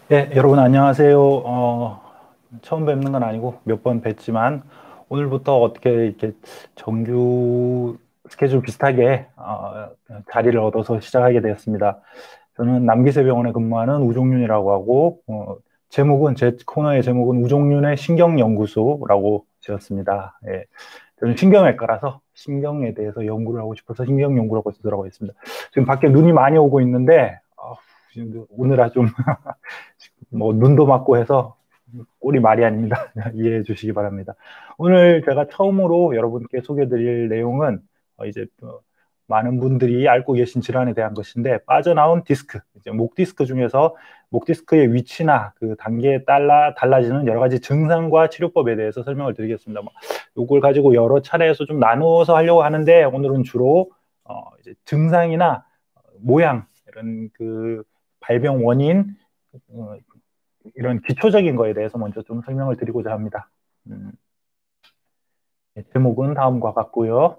네, 여러분 안녕하세요. 처음 뵙는 건 아니고 몇 번 뵀지만 오늘부터 어떻게 이렇게 정규 스케줄 비슷하게 자리를 얻어서 시작하게 되었습니다. 저는 남기세병원에 근무하는 우종윤이라고 하고 제목은 제 코너의 제목은 우종윤의 신경연구소라고 지었습니다. 예, 저는 신경외과라서 신경에 대해서 연구를 하고 싶어서 신경연구라고 쓰더라고 있습니다. 지금 밖에 눈이 많이 오고 있는데 오늘아 좀 뭐 눈도 맞고 해서 꼴이 말이 아닙니다. 이해해 주시기 바랍니다. 오늘 제가 처음으로 여러분께 소개해 드릴 내용은 이제 많은 분들이 앓고 계신 질환에 대한 것인데 빠져나온 디스크, 이제 목 디스크 중에서 목 디스크의 위치나 그 단계에 따라 달라지는 여러 가지 증상과 치료법에 대해서 설명을 드리겠습니다. 이걸 가지고 여러 차례에서 좀 나누어서 하려고 하는데 오늘은 주로 이제 증상이나 모양 이런 그 발병 원인 이런 기초적인 거에 대해서 먼저 좀 설명을 드리고자 합니다. 제목은 다음과 같고요.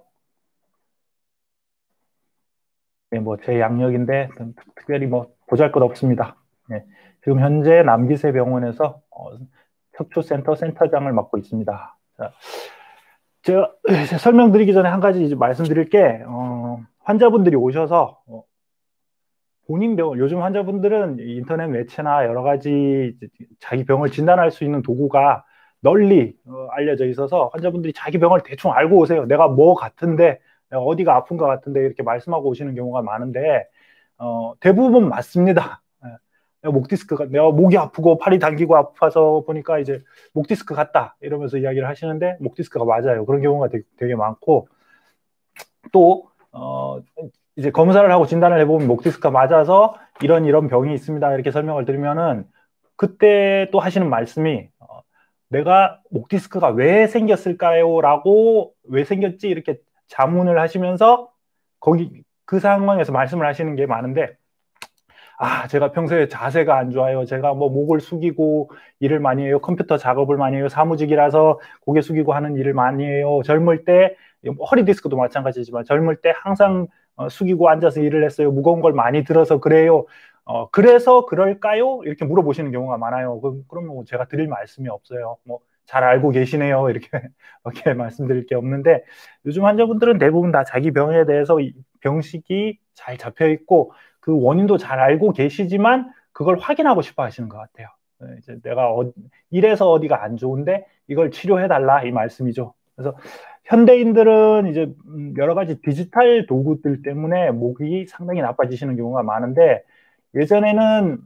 네, 뭐제 양력인데 특별히 뭐 보잘것 없습니다. 네, 지금 현재 남기세 병원에서 척추센터 센터장을 맡고 있습니다. 자, 제가 설명드리기 전에 한 가지 이제 말씀드릴 게 환자분들이 오셔서 본인 병 요즘 환자분들은 인터넷 매체나 여러 가지 자기 병을 진단할 수 있는 도구가 널리 알려져 있어서 환자분들이 자기 병을 대충 알고 오세요. 내가 뭐 같은데, 내가 어디가 아픈 것 같은데 이렇게 말씀하고 오시는 경우가 많은데 대부분 맞습니다. 목 디스크가 내가 목이 아프고 팔이 당기고 아파서 보니까 이제 목 디스크 같다 이러면서 이야기를 하시는데 목 디스크가 맞아요. 그런 경우가 되게 많고 또 이제 검사를 하고 진단을 해보면 목 디스크가 맞아서 이런 병이 있습니다 이렇게 설명을 드리면은 그때 또 하시는 말씀이 내가 목 디스크가 왜 생겼을까요? 라고 왜 생겼지? 이렇게 자문을 하시면서 거기 그 상황에서 말씀을 하시는 게 많은데 제가 평소에 자세가 안 좋아요. 제가 뭐 목을 숙이고 일을 많이 해요. 컴퓨터 작업을 많이 해요. 사무직이라서 고개 숙이고 하는 일을 많이 해요. 젊을 때, 허리 디스크도 마찬가지지만 젊을 때 항상 숙이고 앉아서 일을 했어요. 무거운 걸 많이 들어서 그래요. 그래서 그럴까요? 이렇게 물어보시는 경우가 많아요. 그러면 제가 드릴 말씀이 없어요. 뭐, 잘 알고 계시네요. 이렇게, 이렇게 말씀드릴 게 없는데, 요즘 환자분들은 대부분 다 자기 병에 대해서 병식이 잘 잡혀 있고, 그 원인도 잘 알고 계시지만 그걸 확인하고 싶어 하시는 것 같아요. 이제 내가 이래서 어디가 안 좋은데 이걸 치료해 달라 이 말씀이죠. 그래서 현대인들은 이제 여러 가지 디지털 도구들 때문에 목이 상당히 나빠지시는 경우가 많은데 예전에는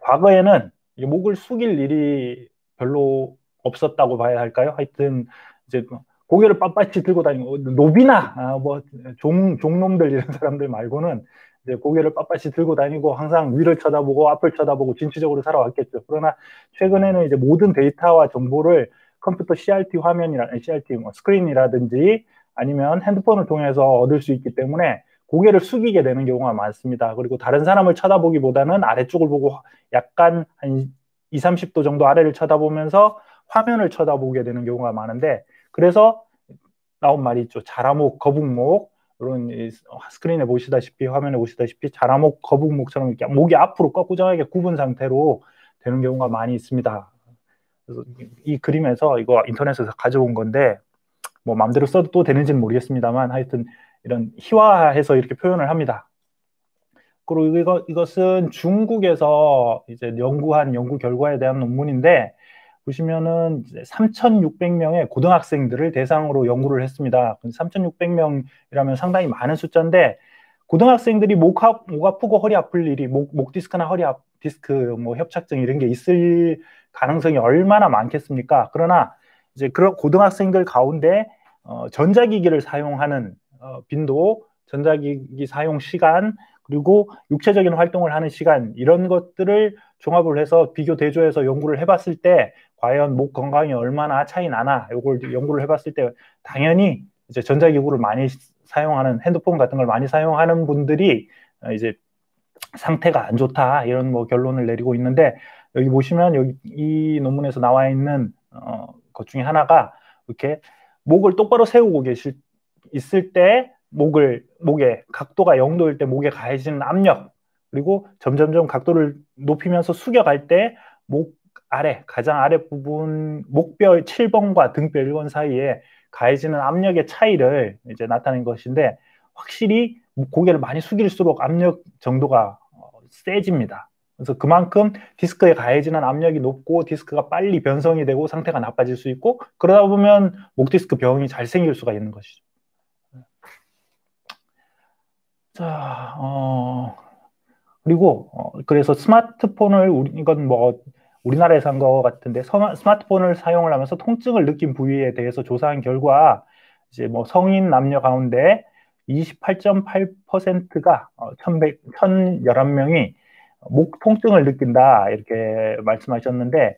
과거에는 목을 숙일 일이 별로 없었다고 봐야 할까요? 하여튼 이제 고개를 빳빳이 들고 다니고 노비나 뭐 종놈들 이런 사람들 말고는 이제 고개를 빳빳이 들고 다니고 항상 위를 쳐다보고 앞을 쳐다보고 진취적으로 살아왔겠죠. 그러나 최근에는 이제 모든 데이터와 정보를 컴퓨터 CRT 화면이나 CRT 스크린이라든지 아니면 핸드폰을 통해서 얻을 수 있기 때문에 고개를 숙이게 되는 경우가 많습니다. 그리고 다른 사람을 쳐다보기보다는 아래쪽을 보고 약간 한 2, 30도 정도 아래를 쳐다보면서 화면을 쳐다보게 되는 경우가 많은데 그래서 나온 말이 있죠. 자라목, 거북목 이런 스크린에 보시다시피 화면에 보시다시피 자라목, 거북목처럼 이렇게 목이 앞으로 꺾구정하게 굽은 상태로 되는 경우가 많이 있습니다. 그래서 이 그림에서 이거 인터넷에서 가져온 건데 뭐 마음대로 써도 또 되는지는 모르겠습니다만 하여튼 이런 희화해서 이렇게 표현을 합니다. 그리고 이것은 중국에서 이제 연구한 연구 결과에 대한 논문인데 보시면은 3,600명의 고등학생들을 대상으로 연구를 했습니다. 3,600명이라면 상당히 많은 숫자인데 고등학생들이 목 아프고 허리 아플 일이 목 디스크나 디스크 뭐 협착증 이런 게 있을 가능성이 얼마나 많겠습니까? 그러나 이제 그런 고등학생들 가운데 전자기기를 사용하는 빈도, 전자기기 사용 시간, 그리고 육체적인 활동을 하는 시간 이런 것들을 종합을 해서 비교 대조해서 연구를 해봤을 때 과연 목 건강이 얼마나 차이 나나 이걸 연구를 해봤을 때 당연히 이제 전자기구를 많이 사용하는 핸드폰 같은 걸 많이 사용하는 분들이 이제 상태가 안 좋다 이런 뭐 결론을 내리고 있는데 여기 보시면 여기 이 논문에서 나와 있는 것 중에 하나가 이렇게 목을 똑바로 세우고 있을 때 목에 각도가 0도일 때 목에 가해지는 압력 그리고 점점점 각도를 높이면서 숙여갈 때 목 아래, 가장 아래 부분 목뼈 7번과 등뼈 1번 사이에 가해지는 압력의 차이를 이제 나타낸 것인데, 확실히 고개를 많이 숙일수록 압력 정도가 세집니다. 그래서 그만큼 디스크에 가해지는 압력이 높고 디스크가 빨리 변성이 되고 상태가 나빠질 수 있고, 그러다 보면 목 디스크 병이 잘 생길 수가 있는 것이죠. 자, 그리고 그래서 스마트폰을 이건 뭐 우리나라에서 한 거 같은데, 스마트폰을 사용을 하면서 통증을 느낀 부위에 대해서 조사한 결과 이제 뭐 성인 남녀 가운데 28.8%가 1,111명이 목 통증을 느낀다 이렇게 말씀하셨는데,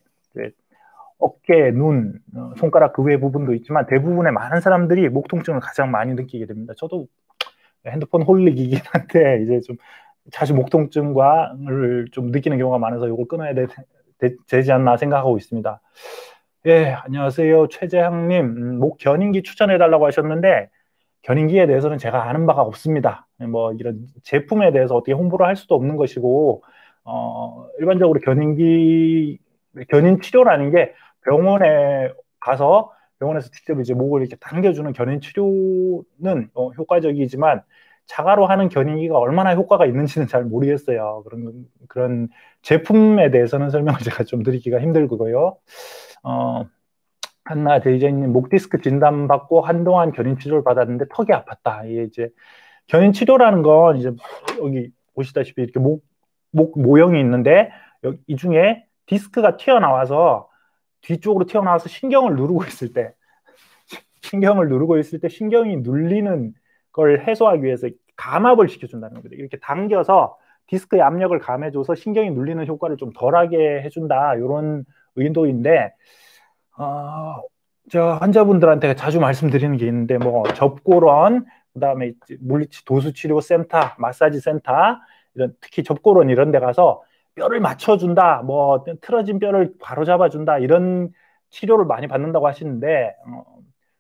어깨, 눈, 손가락 그 외 부분도 있지만 대부분의 많은 사람들이 목 통증을 가장 많이 느끼게 됩니다. 저도 핸드폰 홀릭이긴 한데 이제 좀 자주 목 통증과를 좀 느끼는 경우가 많아서 이걸 끊어야 되지 않나 생각하고 있습니다. 예, 안녕하세요. 최재향님, 목 견인기 추천해달라고 하셨는데, 견인기에 대해서는 제가 아는 바가 없습니다. 뭐 이런 제품에 대해서 어떻게 홍보를 할 수도 없는 것이고, 일반적으로 견인 치료라는 게 병원에 가서 병원에서 직접 이제 목을 이렇게 당겨주는 견인 치료는 효과적이지만, 자가로 하는 견인기가 얼마나 효과가 있는지는 잘 모르겠어요. 그런 제품에 대해서는 설명을 제가 좀 드리기가 힘들고요. 한나 데이저님, 목 디스크 진단 받고 한동안 견인 치료를 받았는데 턱이 아팠다. 이게 이제 견인 치료라는 건 이제 여기 보시다시피 이렇게 목 모형이 있는데, 이 중에 디스크가 튀어나와서 뒤쪽으로 튀어나와서 신경을 누르고 있을 때 신경이 눌리는 걸 해소하기 위해서 감압을 시켜준다는 겁니다. 이렇게 당겨서 디스크의 압력을 감해줘서 신경이 눌리는 효과를 좀 덜하게 해준다, 이런 의도인데, 저 환자분들한테 자주 말씀드리는 게 있는데, 뭐 접골원, 그다음에 물리치 도수치료센터, 마사지 센터, 이런 특히 접골원 이런 데 가서 뼈를 맞춰준다, 뭐 틀어진 뼈를 바로 잡아준다, 이런 치료를 많이 받는다고 하시는데,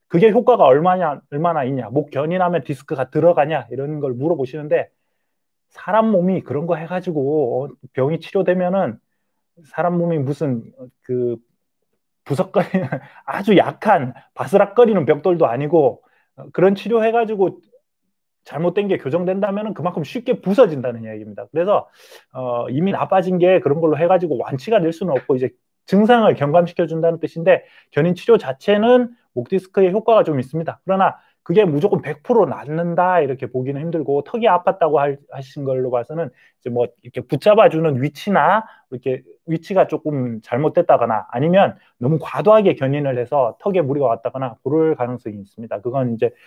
그게 효과가 얼마나 있냐, 목 견인하면 디스크가 들어가냐, 이런 걸 물어보시는데, 사람 몸이 그런 거 해가지고 병이 치료되면은 사람 몸이 무슨 그 부석거리는 아주 약한 바스락거리는 벽돌도 아니고, 그런 치료해가지고 잘못된 게 교정된다면 그만큼 쉽게 부서진다는 이야기입니다. 그래서 이미 나빠진 게 그런 걸로 해가지고 완치가 될 수는 없고, 이제 증상을 경감시켜 준다는 뜻인데, 견인 치료 자체는 목 디스크에 효과가 좀 있습니다. 그러나 그게 무조건 100% 낫는다 이렇게 보기는 힘들고, 턱이 아팠다고 하신 걸로 봐서는 이제 뭐 이렇게 붙잡아주는 위치나 이렇게 위치가 조금 잘못됐다거나, 아니면 너무 과도하게 견인을 해서 턱에 무리가 왔다거나, 그럴 가능성이 있습니다. 그건 이제 견인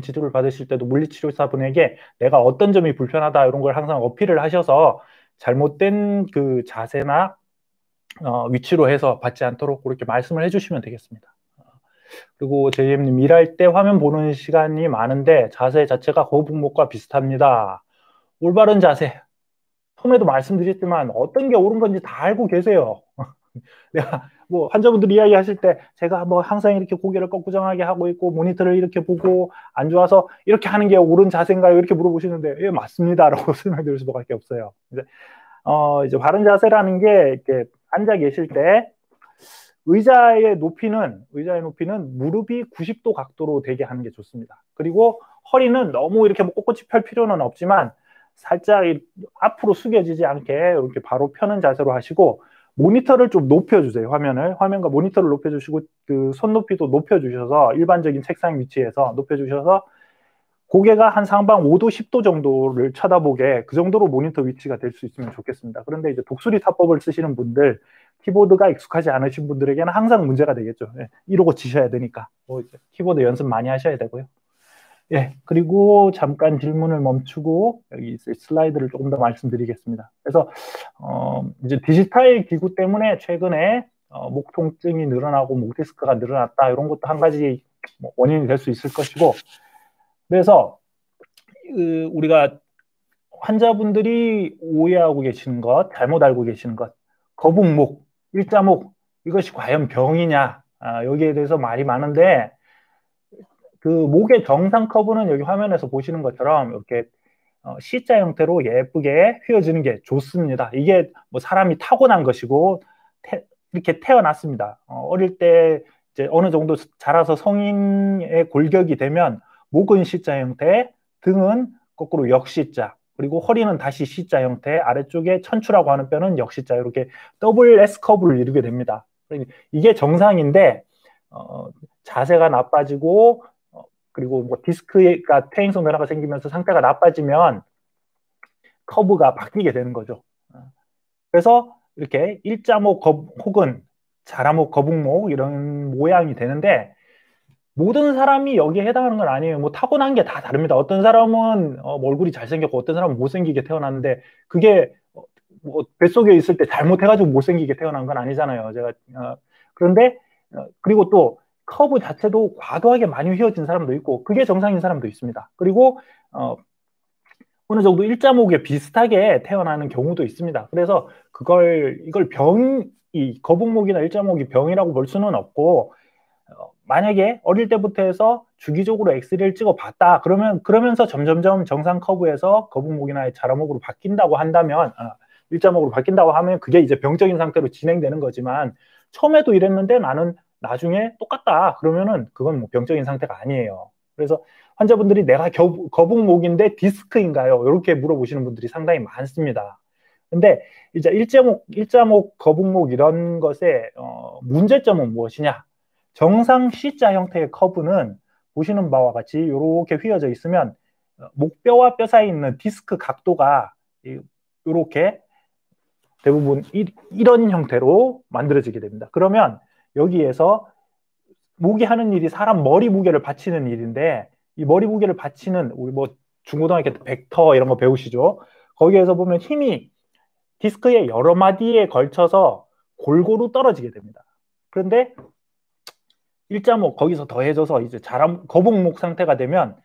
치료를 받으실 때도 물리치료사분에게 내가 어떤 점이 불편하다 이런 걸 항상 어필을 하셔서 잘못된 그 자세나 위치로 해서 받지 않도록 그렇게 말씀을 해주시면 되겠습니다. 그리고 JM님, 일할 때 화면 보는 시간이 많은데 자세 자체가 거북목과 비슷합니다. 올바른 자세, 처음에도 말씀드렸지만 어떤 게 옳은 건지 다 알고 계세요. 내가 뭐 환자분들이 이야기하실 때 제가 뭐 항상 이렇게 고개를 꺾구정하게 하고 있고 모니터를 이렇게 보고 안 좋아서 이렇게 하는 게 옳은 자세인가요? 이렇게 물어보시는데, 예, 맞습니다라고 설명드릴 수밖에 없어요. 이제 바른 자세라는 게, 이렇게 앉아 계실 때 의자의 높이는 무릎이 90도 각도로 되게 하는 게 좋습니다. 그리고 허리는 너무 이렇게 뭐 꼿꼿이 펼 필요는 없지만 살짝 앞으로 숙여지지 않게 이렇게 바로 펴는 자세로 하시고, 모니터를 좀 높여주세요. 화면과 모니터를 높여주시고, 그 손높이도 높여주셔서 일반적인 책상 위치에서 높여주셔서 고개가 한 상방 5도, 10도 정도를 쳐다보게, 그 정도로 모니터 위치가 될 수 있으면 좋겠습니다. 그런데 이제 독수리 타법을 쓰시는 분들, 키보드가 익숙하지 않으신 분들에게는 항상 문제가 되겠죠. 예, 이러고 치셔야 되니까. 이제 키보드 연습 많이 하셔야 되고요. 예, 그리고 잠깐 질문을 멈추고 여기 슬라이드를 조금 더 말씀드리겠습니다. 그래서 이제 디지털 기구 때문에 최근에 목 통증이 늘어나고 목 디스크가 늘어났다, 이런 것도 한 가지 원인이 될 수 있을 것이고, 그래서 우리가 환자분들이 오해하고 계시는 것, 잘못 알고 계시는 것, 거북목, 일자목, 이것이 과연 병이냐, 여기에 대해서 말이 많은데, 그 목의 정상 커브는 여기 화면에서 보시는 것처럼 이렇게 C자 형태로 예쁘게 휘어지는 게 좋습니다. 이게 뭐 사람이 타고난 것이고 이렇게 태어났습니다. 어릴 때 이제 어느 정도 자라서 성인의 골격이 되면 목은 C자 형태, 등은 거꾸로 역C자, 그리고 허리는 다시 C자 형태, 아래쪽에 척추라고 하는 뼈는 역C자, 이렇게 더블 S 커브를 이루게 됩니다. 이게 정상인데 자세가 나빠지고 그리고 뭐 디스크가 퇴행성 변화가 생기면서 상태가 나빠지면 커브가 바뀌게 되는 거죠. 그래서 이렇게 일자목 혹은 자라목, 거북목 이런 모양이 되는데 모든 사람이 여기에 해당하는 건 아니에요. 뭐 타고난 게 다 다릅니다. 어떤 사람은 얼굴이 잘생겼고 어떤 사람은 못생기게 태어났는데 그게 뭐 뱃속에 있을 때 잘못해가지고 못생기게 태어난 건 아니잖아요. 제가 그런데 그리고 또 커브 자체도 과도하게 많이 휘어진 사람도 있고 그게 정상인 사람도 있습니다. 그리고 어느 정도 일자목에 비슷하게 태어나는 경우도 있습니다. 그래서 이걸 이 거북목이나 일자목이 병이라고 볼 수는 없고 만약에 어릴 때부터 해서 주기적으로 엑스레이를 찍어 봤다 그러면서 점점점 정상 커브에서 거북목이나 자라목으로 바뀐다고 한다면 일자목으로 바뀐다고 하면 그게 이제 병적인 상태로 진행되는 거지만 처음에도 이랬는데 나는 나중에 똑같다 그러면은 그건 뭐 병적인 상태가 아니에요. 그래서 환자분들이 내가 거북목인데 디스크인가요? 이렇게 물어보시는 분들이 상당히 많습니다. 근데 이제 일자목, 거북목 이런 것의 문제점은 무엇이냐? 정상 C자 형태의 커브는 보시는 바와 같이 이렇게 휘어져 있으면 목뼈와 뼈 사이에 있는 디스크 각도가 이렇게 대부분 이런 형태로 만들어지게 됩니다. 그러면 여기에서 목이 하는 일이 사람 머리 무게를 받치는 일인데 이 머리 무게를 받치는 우리 뭐 중고등학교 때 벡터 이런 거 배우시죠? 거기에서 보면 힘이 디스크의 여러 마디에 걸쳐서 골고루 떨어지게 됩니다. 그런데 일자목 거기서 더해져서 이제 거북목 상태가 되면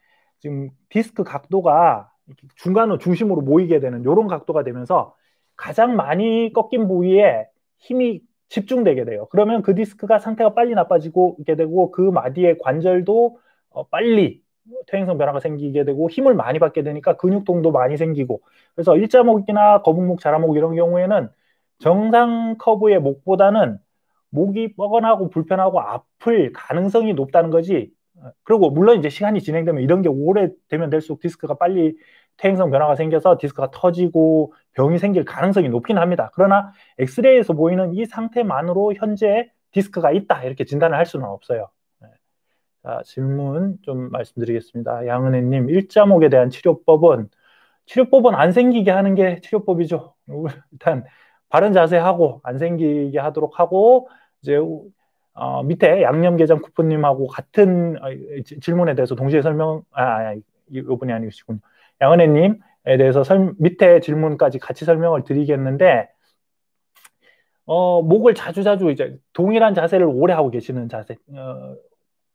지금 디스크 각도가 중간으로 중심으로 모이게 되는 이런 각도가 되면서 가장 많이 꺾인 부위에 힘이 집중되게 돼요. 그러면 그 디스크가 상태가 빨리 나빠지게 되고 그 마디의 관절도 빨리 퇴행성 변화가 생기게 되고 힘을 많이 받게 되니까 근육통도 많이 생기고 그래서 일자목이나 거북목, 자라목 이런 경우에는 정상 커브의 목보다는 목이 뻐근하고 불편하고 아플 가능성이 높다는 거지. 그리고 물론 이제 시간이 진행되면 이런 게 오래되면 될수록 디스크가 빨리 퇴행성 변화가 생겨서 디스크가 터지고 병이 생길 가능성이 높긴 합니다. 그러나 엑스레이에서 보이는 이 상태만으로 현재 디스크가 있다 이렇게 진단을 할 수는 없어요. 자, 질문 좀 말씀드리겠습니다. 양은혜님, 일자목에 대한 치료법은 안 생기게 하는 게 치료법이죠. 일단 바른 자세하고 안 생기게 하도록 하고 이제 밑에 양념게장 쿠폰님하고 같은 질문에 대해서 동시에 이분이 아니시군요. 양은혜님에 대해서 밑에 질문까지 같이 설명을 드리겠는데 목을 자주자주 이제 동일한 자세를 오래 하고 계시는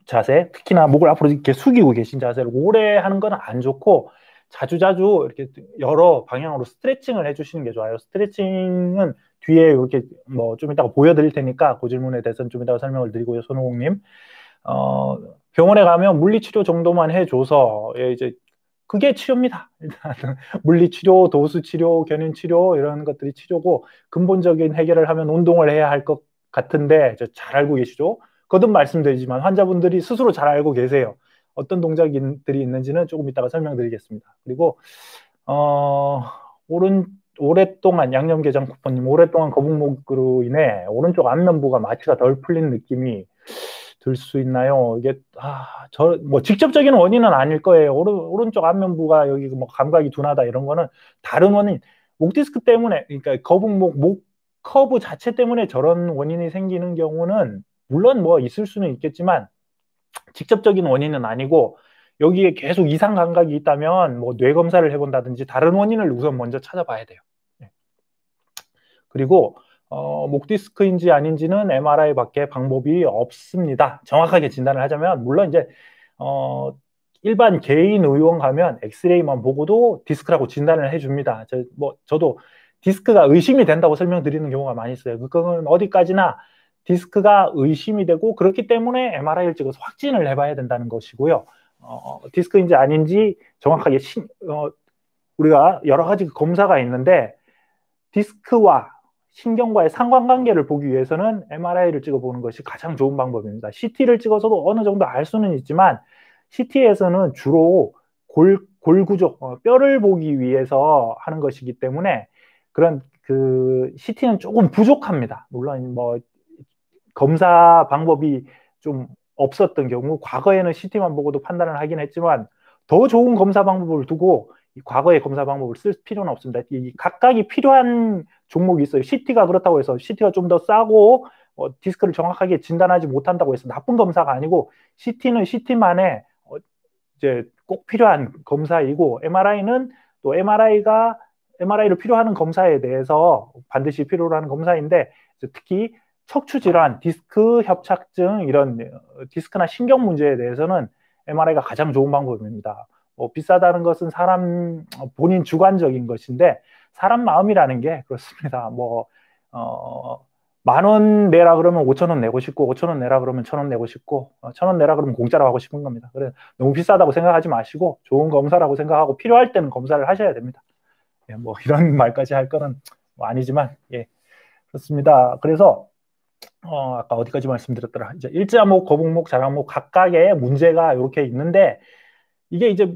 자세, 특히나 목을 앞으로 이렇게 숙이고 계신 자세를 오래 하는 건 안 좋고 자주자주 이렇게 여러 방향으로 스트레칭을 해주시는 게 좋아요. 스트레칭은 뒤에 이렇게 뭐 좀 이따가 보여드릴 테니까 그 질문에 대해서는 좀 이따가 설명을 드리고요. 손호공님, 병원에 가면 물리치료 정도만 해줘서 이제 그게 치료입니다. 일단 물리치료, 도수치료, 견인치료 이런 것들이 치료고 근본적인 해결을 하면 운동을 해야 할 것 같은데 잘 알고 계시죠? 거듭 말씀드리지만 환자분들이 스스로 잘 알고 계세요. 어떤 동작들이 있는지는 조금 이따가 설명드리겠습니다. 그리고 오랫동안 양념게장 쿠폰님 오랫동안 거북목으로 인해 오른쪽 안면부가 마취가 덜 풀린 느낌이 들 수 있나요? 이게 뭐 직접적인 원인은 아닐 거예요. 오른쪽 안면부가 여기 뭐 감각이 둔하다 이런 거는 다른 원인, 목 디스크 때문에 그러니까 거북목 목 커브 자체 때문에 저런 원인이 생기는 경우는 물론 뭐 있을 수는 있겠지만 직접적인 원인은 아니고 여기에 계속 이상 감각이 있다면 뭐 뇌 검사를 해본다든지 다른 원인을 우선 먼저 찾아봐야 돼요. 그리고 목 디스크인지 아닌지는 MRI밖에 방법이 없습니다. 정확하게 진단을 하자면 물론 이제 일반 개인 의원 가면 엑스레이만 보고도 디스크라고 진단을 해줍니다. 저도 디스크가 의심이 된다고 설명드리는 경우가 많이 있어요. 그건 어디까지나 디스크가 의심이 되고 그렇기 때문에 MRI를 찍어서 확진을 해봐야 된다는 것이고요. 디스크인지 아닌지 정확하게 우리가 여러 가지 검사가 있는데 디스크와 신경과의 상관관계를 보기 위해서는 MRI를 찍어보는 것이 가장 좋은 방법입니다. CT를 찍어서도 어느 정도 알 수는 있지만 CT에서는 주로 골구조, 뼈를 보기 위해서 하는 것이기 때문에 그런 그 CT는 조금 부족합니다. 물론 뭐 검사 방법이 좀 없었던 경우 과거에는 CT만 보고도 판단을 하긴 했지만 더 좋은 검사 방법을 두고 과거의 검사 방법을 쓸 필요는 없습니다. 이 각각이 필요한 종목이 있어요. CT가 그렇다고 해서 CT가 좀 더 싸고 디스크를 정확하게 진단하지 못한다고 해서 나쁜 검사가 아니고 CT는 CT만의 이제 꼭 필요한 검사이고 MRI는 또 MRI를 필요하는 검사에 대해서 반드시 필요로 하는 검사인데 특히 척추 질환, 디스크 협착증 이런 디스크나 신경 문제에 대해서는 MRI가 가장 좋은 방법입니다. 비싸다는 것은 사람 본인 주관적인 것인데 사람 마음이라는 게 그렇습니다. 10,000원 내라 그러면 5,000원 내고 싶고 5,000원 내라 그러면 1,000원 내고 싶고 1,000원 내라 그러면 공짜로 하고 싶은 겁니다. 그래서 너무 비싸다고 생각하지 마시고 좋은 검사라고 생각하고 필요할 때는 검사를 하셔야 됩니다. 예, 이런 말까지 할 거는 아니지만 예, 그렇습니다. 그래서 아까 어디까지 말씀드렸더라. 이제 일자목, 거북목, 자각목 각각의 문제가 이렇게 있는데 이게 이제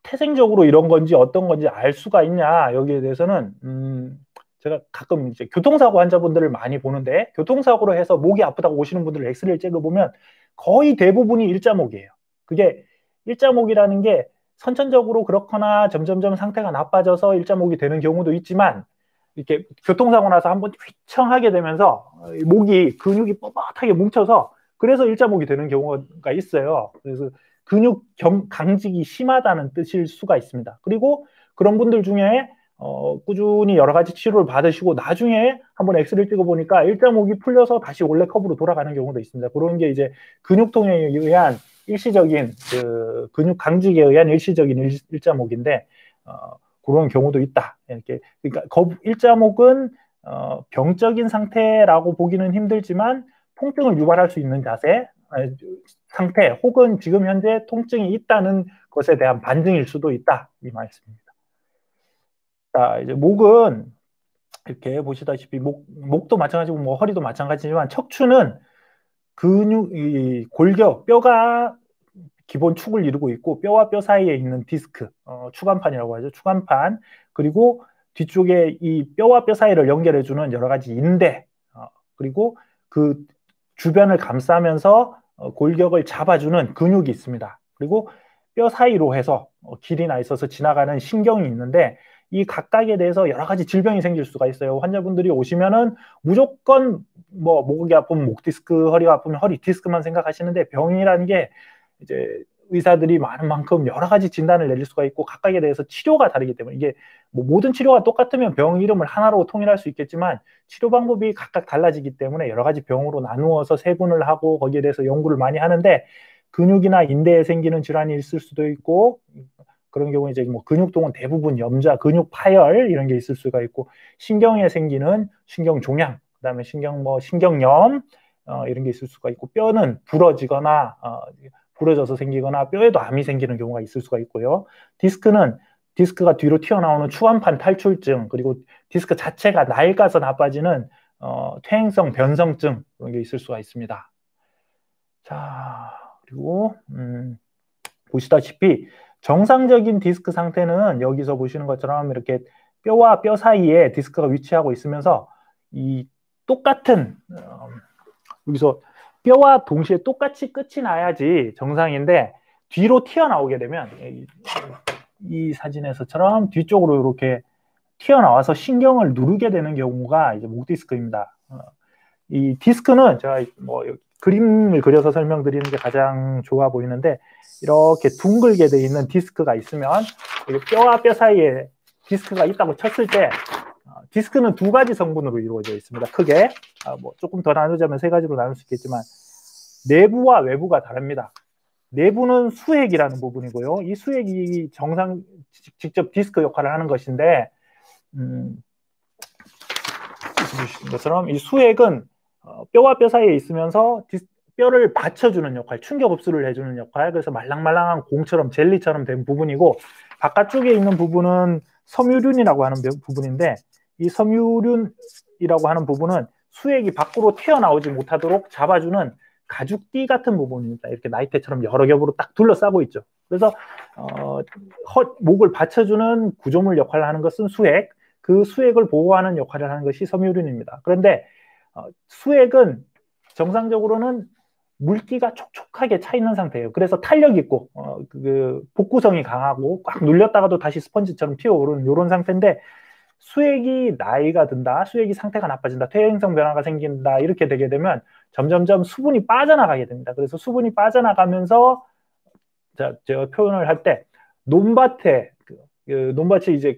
태생적으로 이런 건지 어떤 건지 알 수가 있냐 여기에 대해서는 제가 가끔 이제 교통사고 환자분들을 많이 보는데 교통사고로 해서 목이 아프다고 오시는 분들을 엑스레이를 찍어보면 거의 대부분이 일자목이에요. 그게 일자목이라는 게 선천적으로 그렇거나 점점점 상태가 나빠져서 일자목이 되는 경우도 있지만 이렇게 교통사고 나서 한번 휘청하게 되면서 목이 근육이 뻣뻣하게 뭉쳐서 그래서 일자목이 되는 경우가 있어요. 그래서 근육 강직이 심하다는 뜻일 수가 있습니다. 그리고 그런 분들 중에 꾸준히 여러 가지 치료를 받으시고 나중에 한번 엑스레이를 찍어보니까 일자목이 풀려서 다시 원래 컵으로 돌아가는 경우도 있습니다. 그런 게 이제 근육통에 의한 일시적인 근육 강직에 의한 일시적인 일자목인데 그런 경우도 있다. 이렇게 그러니까 일자목은 병적인 상태라고 보기는 힘들지만 통증을 유발할 수 있는 상태 혹은 지금 현재 통증이 있다는 것에 대한 반증일 수도 있다. 이 말씀입니다. 자, 이제 목은 이렇게 보시다시피 목도 마찬가지고 허리도 마찬가지지만 척추는 골격, 뼈가 기본 축을 이루고 있고 뼈와 뼈 사이에 있는 디스크, 추간판이라고 하죠. 추간판 그리고 뒤쪽에 이 뼈와 뼈 사이를 연결해주는 여러 가지 인대 그리고 그 주변을 감싸면서 골격을 잡아주는 근육이 있습니다. 그리고 뼈 사이로 해서 길이 나 있어서 지나가는 신경이 있는데 이 각각에 대해서 여러 가지 질병이 생길 수가 있어요. 환자분들이 오시면은 무조건 목이 아프면 목 디스크, 허리가 아프면 허리 디스크만 생각하시는데 병이라는 게 이제 의사들이 많은 만큼 여러 가지 진단을 내릴 수가 있고 각각에 대해서 치료가 다르기 때문에 이게 모든 치료가 똑같으면 병 이름을 하나로 통일할 수 있겠지만 치료 방법이 각각 달라지기 때문에 여러 가지 병으로 나누어서 세분을 하고 거기에 대해서 연구를 많이 하는데 근육이나 인대에 생기는 질환이 있을 수도 있고 그런 경우에 이제 근육통은 대부분 염좌, 근육 파열 이런 게 있을 수가 있고 신경에 생기는 신경 종양, 그다음에 신경염 이런 게 있을 수가 있고 뼈는 부러지거나 부러져서 생기거나 뼈에도 암이 생기는 경우가 있을 수가 있고요. 디스크가 뒤로 튀어나오는 추간판 탈출증 그리고 디스크 자체가 낡아서 나빠지는 퇴행성 변성증 이런 게 있을 수가 있습니다. 자 그리고 보시다시피 정상적인 디스크 상태는 여기서 보시는 것처럼 이렇게 뼈와 뼈 사이에 디스크가 위치하고 있으면서 이 똑같은 여기서 뼈와 동시에 똑같이 끝이 나야지 정상인데 뒤로 튀어나오게 되면 이 사진에서처럼 뒤쪽으로 이렇게 튀어나와서 신경을 누르게 되는 경우가 이제 목 디스크입니다. 이 디스크는 제가 그림을 그려서 설명드리는 게 가장 좋아 보이는데 이렇게 둥글게 돼 있는 디스크가 있으면 뼈와 뼈 사이에 디스크가 있다고 쳤을 때 디스크는 두 가지 성분으로 이루어져 있습니다. 크게 조금 더 나누자면 세 가지로 나눌 수 있겠지만 내부와 외부가 다릅니다. 내부는 수액이라는 부분이고요. 이 수액이 직접 디스크 역할을 하는 것인데 보시는 것처럼 이 수액은 뼈와 뼈 사이에 있으면서 뼈를 받쳐주는 역할, 충격 흡수를 해주는 역할, 그래서 말랑말랑한 공처럼 젤리처럼 된 부분이고, 바깥쪽에 있는 부분은 섬유륜이라고 하는 부분인데, 이 섬유륜이라고 하는 부분은 수액이 밖으로 튀어나오지 못하도록 잡아주는 가죽띠 같은 부분입니다. 이렇게 나이테처럼 여러 겹으로 딱 둘러싸고 있죠. 그래서 목을 받쳐주는 구조물 역할을 하는 것은 수액, 그 수액을 보호하는 역할을 하는 것이 섬유륜입니다. 그런데 수액은 정상적으로는 물기가 촉촉하게 차 있는 상태예요. 그래서 탄력 있고 그 복구성이 강하고 꽉 눌렸다가도 다시 스펀지처럼 튀어오르는 이런 상태인데, 수액이 나이가 든다, 수액이 상태가 나빠진다, 퇴행성 변화가 생긴다, 이렇게 되게 되면 점점점 수분이 빠져나가게 됩니다. 그래서 수분이 빠져나가면서 제가 표현을 할 때 논밭에 논밭이 이제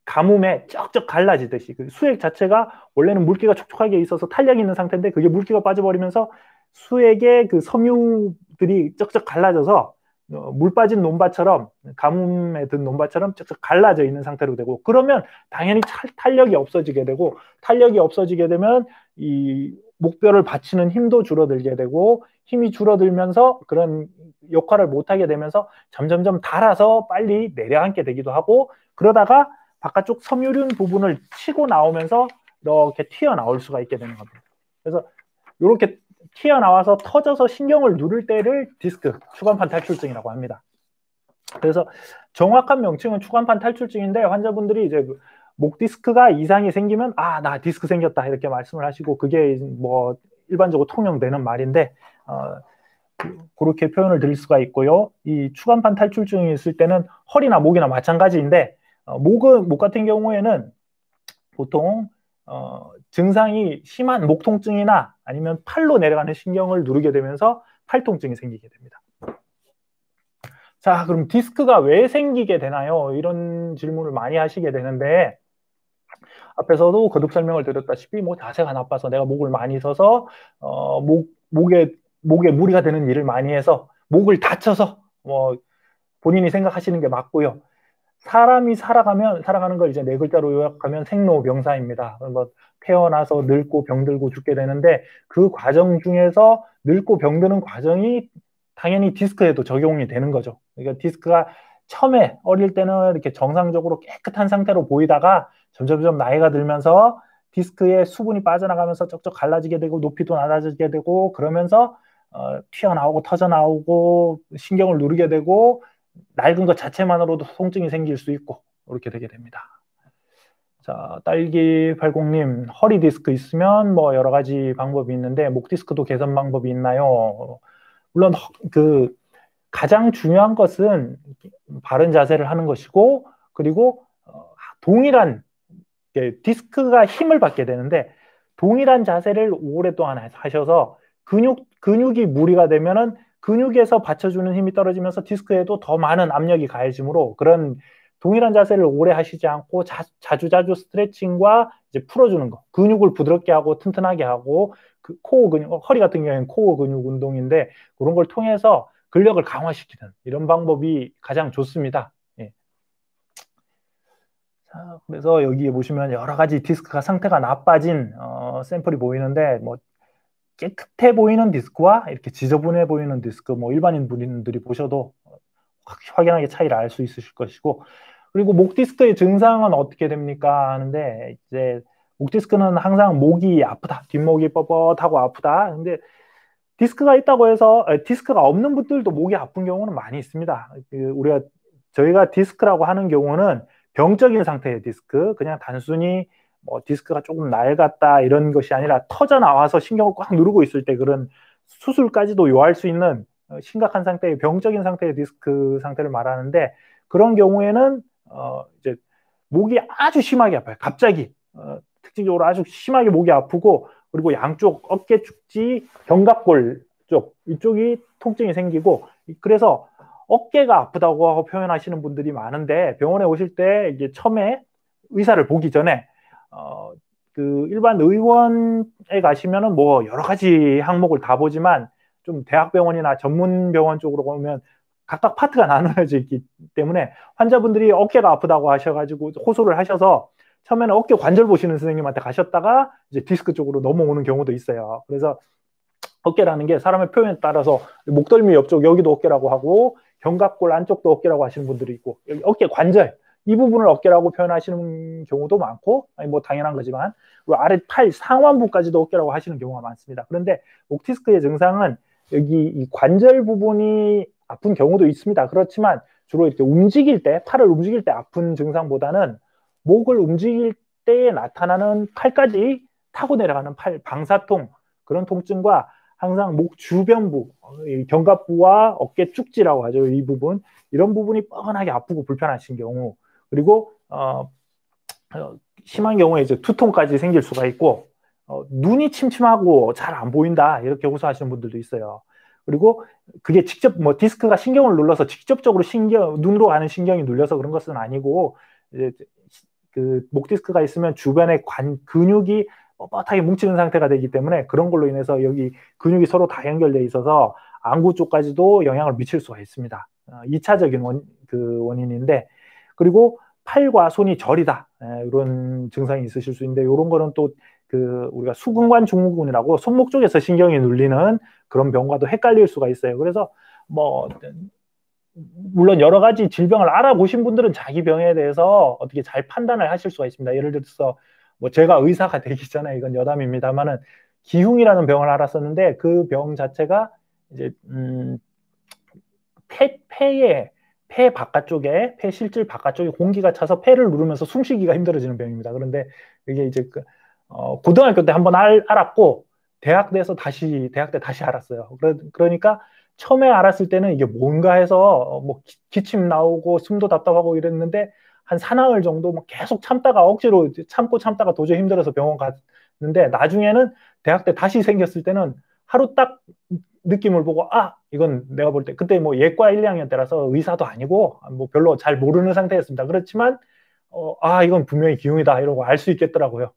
가뭄에 쩍쩍 갈라지듯이 그 수액 자체가 원래는 물기가 촉촉하게 있어서 탄력이 있는 상태인데, 그게 물기가 빠져버리면서 수액의 그 섬유들이 쩍쩍 갈라져서 물 빠진 논밭처럼, 가뭄에 든 논밭처럼 쩍쩍 갈라져 있는 상태로 되고, 그러면 당연히 탄력이 없어지게 되고, 탄력이 없어지게 되면 이 목뼈를 받치는 힘도 줄어들게 되고, 힘이 줄어들면서 그런 역할을 못하게 되면서 점점점 닳아서 빨리 내려앉게 되기도 하고, 그러다가 바깥쪽 섬유륜 부분을 치고 나오면서 이렇게 튀어나올 수가 있게 되는 겁니다. 그래서 이렇게 튀어나와서 터져서 신경을 누를 때를 디스크, 추간판 탈출증이라고 합니다. 그래서 정확한 명칭은 추간판 탈출증인데, 환자분들이 이제 목 디스크가 이상이 생기면 나 디스크 생겼다 이렇게 말씀을 하시고, 그게 뭐 일반적으로 통용되는 말인데 그렇게 표현을 드릴 수가 있고요. 이 추간판 탈출증이 있을 때는 허리나 목이나 마찬가지인데, 목 같은 경우에는 보통 증상이 심한 목 통증이나 아니면 팔로 내려가는 신경을 누르게 되면서 팔 통증이 생기게 됩니다. 자, 그럼 디스크가 왜 생기게 되나요? 이런 질문을 많이 하시게 되는데, 앞에서도 거듭 설명을 드렸다시피 뭐 자세가 나빠서, 내가 목을 많이 써서 목에 무리가 되는 일을 많이 해서, 목을 다쳐서 뭐 본인이 생각하시는 게 맞고요. 사람이 살아가는 걸 이제 네 글자로 요약하면 생로병사입니다. 뭐 태어나서 늙고 병들고 죽게 되는데, 그 과정 중에서 늙고 병드는 과정이 당연히 디스크에도 적용이 되는 거죠. 그러니까 디스크가 처음에 어릴 때는 이렇게 정상적으로 깨끗한 상태로 보이다가 점점점 나이가 들면서 디스크에 수분이 빠져나가면서 쩍쩍 갈라지게 되고, 높이도 낮아지게 되고, 그러면서 튀어나오고 터져나오고 신경을 누르게 되고, 낡은 것 자체만으로도 통증이 생길 수 있고, 이렇게 되게 됩니다. 자, 딸기80님, 허리 디스크 있으면 뭐 여러 가지 방법이 있는데 목 디스크도 개선 방법이 있나요? 물론 그 가장 중요한 것은 바른 자세를 하는 것이고, 그리고 동일한 디스크가 힘을 받게 되는데, 동일한 자세를 오랫동안 하셔서 근육이 무리가 되면은 근육에서 받쳐주는 힘이 떨어지면서 디스크에도 더 많은 압력이 가해지므로, 그런 동일한 자세를 오래 하시지 않고 자주자주 스트레칭과 이제 풀어주는 거, 근육을 부드럽게 하고 튼튼하게 하고, 그 코어 근육, 허리 같은 경우에는 코어 근육 운동인데, 그런 걸 통해서 근력을 강화시키는 이런 방법이 가장 좋습니다. 예. 자, 그래서 여기 보시면 여러 가지 디스크가 상태가 나빠진 샘플이 보이는데, 뭐 깨끗해 보이는 디스크와 이렇게 지저분해 보이는 디스크, 뭐 일반인 분들이 보셔도 확연하게 차이를 알 수 있으실 것이고, 그리고 목 디스크의 증상은 어떻게 됩니까 하는데, 이제 목 디스크는 항상 목이 아프다, 뒷목이 뻣뻣하고 아프다. 근데 디스크가 있다고 해서 디스크가 없는 분들도 목이 아픈 경우는 많이 있습니다. 저희가 디스크라고 하는 경우는 병적인 상태의 디스크, 그냥 단순히 뭐 디스크가 조금 낡았다 이런 것이 아니라 터져 나와서 신경을 꽉 누르고 있을 때 그런 수술까지도 요할 수 있는 심각한 상태의 병적인 상태의 디스크 상태를 말하는데, 그런 경우에는 이제 목이 아주 심하게 아파요. 갑자기 특징적으로 아주 심하게 목이 아프고, 그리고 양쪽 어깨 축지, 견갑골 쪽 이쪽이 통증이 생기고, 그래서 어깨가 아프다고 표현하시는 분들이 많은데, 병원에 오실 때 이게 처음에 의사를 보기 전에 그 일반 의원에 가시면은 뭐 여러 가지 항목을 다 보지만, 좀 대학병원이나 전문병원 쪽으로 보면 각각 파트가 나눠져 있기 때문에 환자분들이 어깨가 아프다고 하셔가지고 호소를 하셔서 처음에는 어깨 관절 보시는 선생님한테 가셨다가 이제 디스크 쪽으로 넘어오는 경우도 있어요. 그래서 어깨라는 게 사람의 표현에 따라서 목덜미 옆쪽 여기도 어깨라고 하고 견갑골 안쪽도 어깨라고 하시는 분들이 있고 여기 어깨 관절 이 부분을 어깨라고 표현하시는 경우도 많고 아니 뭐 당연한 거지만 그리고 아래 팔 상완부까지도 어깨라고 하시는 경우가 많습니다. 그런데 목 디스크의 증상은 여기 이 관절 부분이 아픈 경우도 있습니다. 그렇지만 주로 이렇게 움직일 때 팔을 움직일 때 아픈 증상보다는 목을 움직일 때 나타나는 팔까지 타고 내려가는 팔 방사통 그런 통증과 항상 목 주변부, 견갑부와 어깨 축지라고 하죠. 이 부분, 이런 부분이 뻐근하게 아프고 불편하신 경우, 그리고 심한 경우에 이제 두통까지 생길 수가 있고, 눈이 침침하고 잘 안 보인다 이렇게 호소하시는 분들도 있어요. 그리고 그게 직접 뭐 디스크가 신경을 눌러서 직접적으로 눈으로 가는 신경이 눌려서 그런 것은 아니고 이제 그 목 디스크가 있으면 주변에 근육이 뻣뻣하게 뭉치는 상태가 되기 때문에 그런 걸로 인해서 여기 근육이 서로 다 연결되어 있어서 안구 쪽까지도 영향을 미칠 수가 있습니다. 2차적인 원인인데 그리고 팔과 손이 저리다 이런 증상이 있으실 수 있는데 이런 거는 또 우리가 수근관 증후군이라고 손목 쪽에서 신경이 눌리는 그런 병과도 헷갈릴 수가 있어요. 그래서 뭐 물론 여러 가지 질병을 알아보신 분들은 자기 병에 대해서 어떻게 잘 판단을 하실 수가 있습니다. 예를 들어서 뭐 제가 의사가 되기 전에 이건 여담입니다만은 기흉이라는 병을 알았었는데 그 병 자체가 이제 폐 바깥쪽에 폐 실질 바깥쪽에 공기가 차서 폐를 누르면서 숨쉬기가 힘들어지는 병입니다. 그런데 이게 이제 고등학교 때 한번 알았고 대학 때 다시 알았어요. 그러니까 처음에 알았을 때는 이게 뭔가 해서 뭐 기침 나오고 숨도 답답하고 이랬는데 한 사나흘 정도 뭐 계속 참다가 억지로 참다가 도저히 힘들어서 병원 갔는데 나중에는 대학 때 다시 생겼을 때는 하루 딱 느낌을 보고 이건 내가 볼 때 그때 뭐 예과 1, 2학년 때라서 의사도 아니고 뭐 별로 잘 모르는 상태였습니다. 그렇지만 이건 분명히 기흉이다 이러고 알 수 있겠더라고요.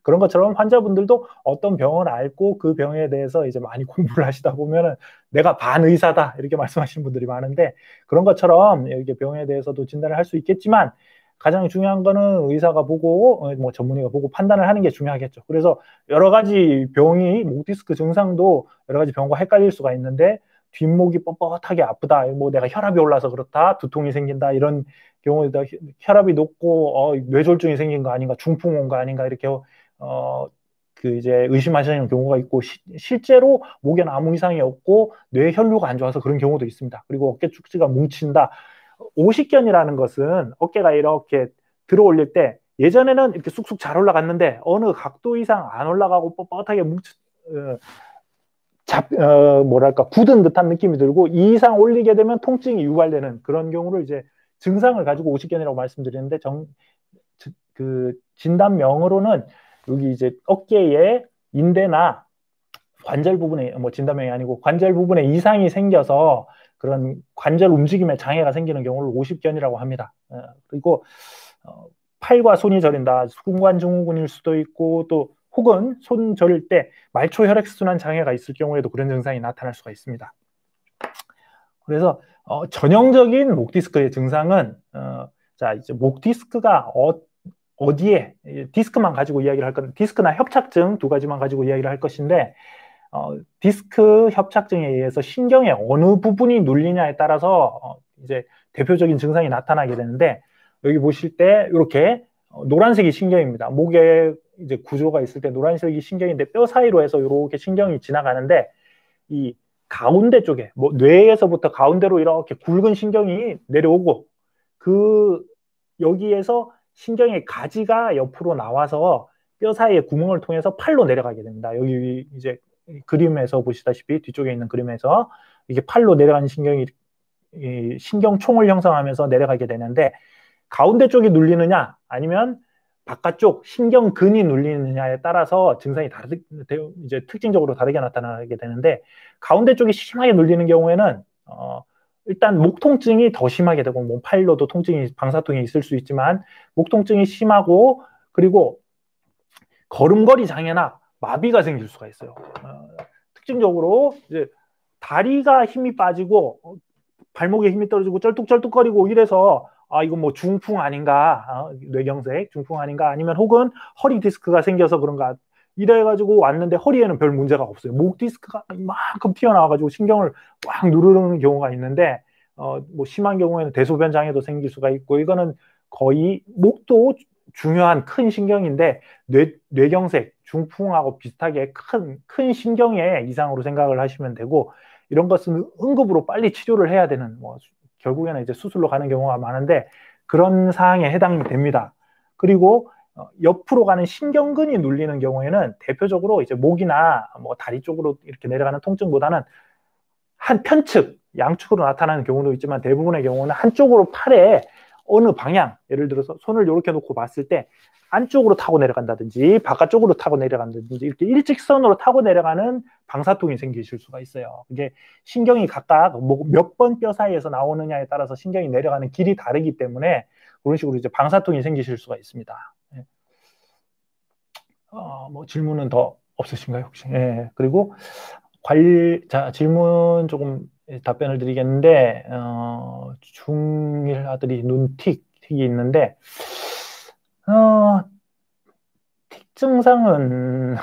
그런 것처럼 환자분들도 어떤 병을 앓고 그 병에 대해서 이제 많이 공부를 하시다 보면은 내가 반의사다 이렇게 말씀하시는 분들이 많은데 그런 것처럼 이렇게 병에 대해서도 진단을 할 수 있겠지만 가장 중요한 거는 의사가 보고 뭐 전문의가 보고 판단을 하는 게 중요하겠죠. 그래서 여러 가지 병이 목 디스크 증상도 여러 가지 병과 헷갈릴 수가 있는데 뒷목이 뻣뻣하게 아프다, 뭐 내가 혈압이 올라서 그렇다, 두통이 생긴다 이런 경우에다 혈압이 높고 뇌졸중이 생긴 거 아닌가, 중풍 온 거 아닌가 이렇게 이제 의심하시는 경우가 있고 실제로 목에는 아무 이상이 없고 뇌 혈류가 안 좋아서 그런 경우도 있습니다. 그리고 어깨 축지가 뭉친다. 오십견이라는 것은 어깨가 이렇게 들어 올릴 때 예전에는 이렇게 쑥쑥 잘 올라갔는데 어느 각도 이상 안 올라가고 뻣뻣하게 굳은 듯한 느낌이 들고 이 이상 올리게 되면 통증이 유발되는 그런 경우를 이제 증상을 가지고 오십견이라고 말씀드리는데 진단명으로는 여기 이제 어깨에 인대나 관절 부분에 뭐 진단명이 아니고 관절 부분에 이상이 생겨서 그런 관절 움직임에 장애가 생기는 경우를 오십견이라고 합니다. 그리고 팔과 손이 저린다, 수근관 증후군일 수도 있고 또 혹은 손 저릴 때 말초 혈액순환 장애가 있을 경우에도 그런 증상이 나타날 수가 있습니다. 그래서 전형적인 목 디스크의 증상은 자 이제 목 디스크가 어디에 디스크만 가지고 이야기를 할 건데 디스크나 협착증 두 가지만 가지고 이야기를 할 것인데 디스크 협착증에 의해서 신경의 어느 부분이 눌리냐에 따라서 이제 대표적인 증상이 나타나게 되는데 여기 보실 때 이렇게 노란색이 신경입니다. 목에 이제 구조가 있을 때 노란색이 신경인데 뼈 사이로 해서 이렇게 신경이 지나가는데 이 가운데 쪽에 뭐 뇌에서부터 가운데로 이렇게 굵은 신경이 내려오고 여기에서 신경의 가지가 옆으로 나와서 뼈 사이의 구멍을 통해서 팔로 내려가게 됩니다. 여기 이제 그림에서 보시다시피 뒤쪽에 있는 그림에서 이게 팔로 내려가는 신경이 신경총을 형성하면서 내려가게 되는데 가운데 쪽이 눌리느냐 아니면 바깥쪽 신경근이 눌리느냐에 따라서 증상이 이제 특징적으로 다르게 나타나게 되는데 가운데 쪽이 심하게 눌리는 경우에는 일단 목 통증이 더 심하게 되고 뭐 팔로도 방사통이 있을 수 있지만 목 통증이 심하고 그리고 걸음걸이 장애나 마비가 생길 수가 있어요. 특징적으로 이제 다리가 힘이 빠지고 발목에 힘이 떨어지고 쩔뚝쩔뚝거리고 이래서 이건 뭐 중풍 아닌가, 뇌경색 중풍 아닌가, 아니면 혹은 허리 디스크가 생겨서 그런가 이래가지고 왔는데 허리에는 별 문제가 없어요. 목 디스크가 이만큼 튀어나와가지고 신경을 꽉 누르는 경우가 있는데 뭐 심한 경우에는 대소변 장애도 생길 수가 있고, 이거는 거의 목도 중요한 큰 신경인데 뇌경색, 중풍하고 비슷하게 큰 신경의 이상으로 생각을 하시면 되고, 이런 것은 응급으로 빨리 치료를 해야 되는, 뭐 결국에는 이제 수술로 가는 경우가 많은데 그런 사항에 해당이 됩니다. 그리고 옆으로 가는 신경근이 눌리는 경우에는 대표적으로 이제 목이나 뭐 다리 쪽으로 이렇게 내려가는 통증보다는 한 편측, 양측으로 나타나는 경우도 있지만 대부분의 경우는 한쪽으로 팔에 어느 방향, 예를 들어서 손을 이렇게 놓고 봤을 때 안쪽으로 타고 내려간다든지 바깥쪽으로 타고 내려간다든지 이렇게 일직선으로 타고 내려가는 방사통이 생기실 수가 있어요. 이게 신경이 각각 몇 번 뼈 사이에서 나오느냐에 따라서 신경이 내려가는 길이 다르기 때문에 그런 식으로 이제 방사통이 생기실 수가 있습니다. 뭐 질문은 더 없으신가요, 혹시? 예. 그리고 자, 질문 조금 답변을 드리겠는데, 중1 아들이 틱이 있는데, 틱 증상은,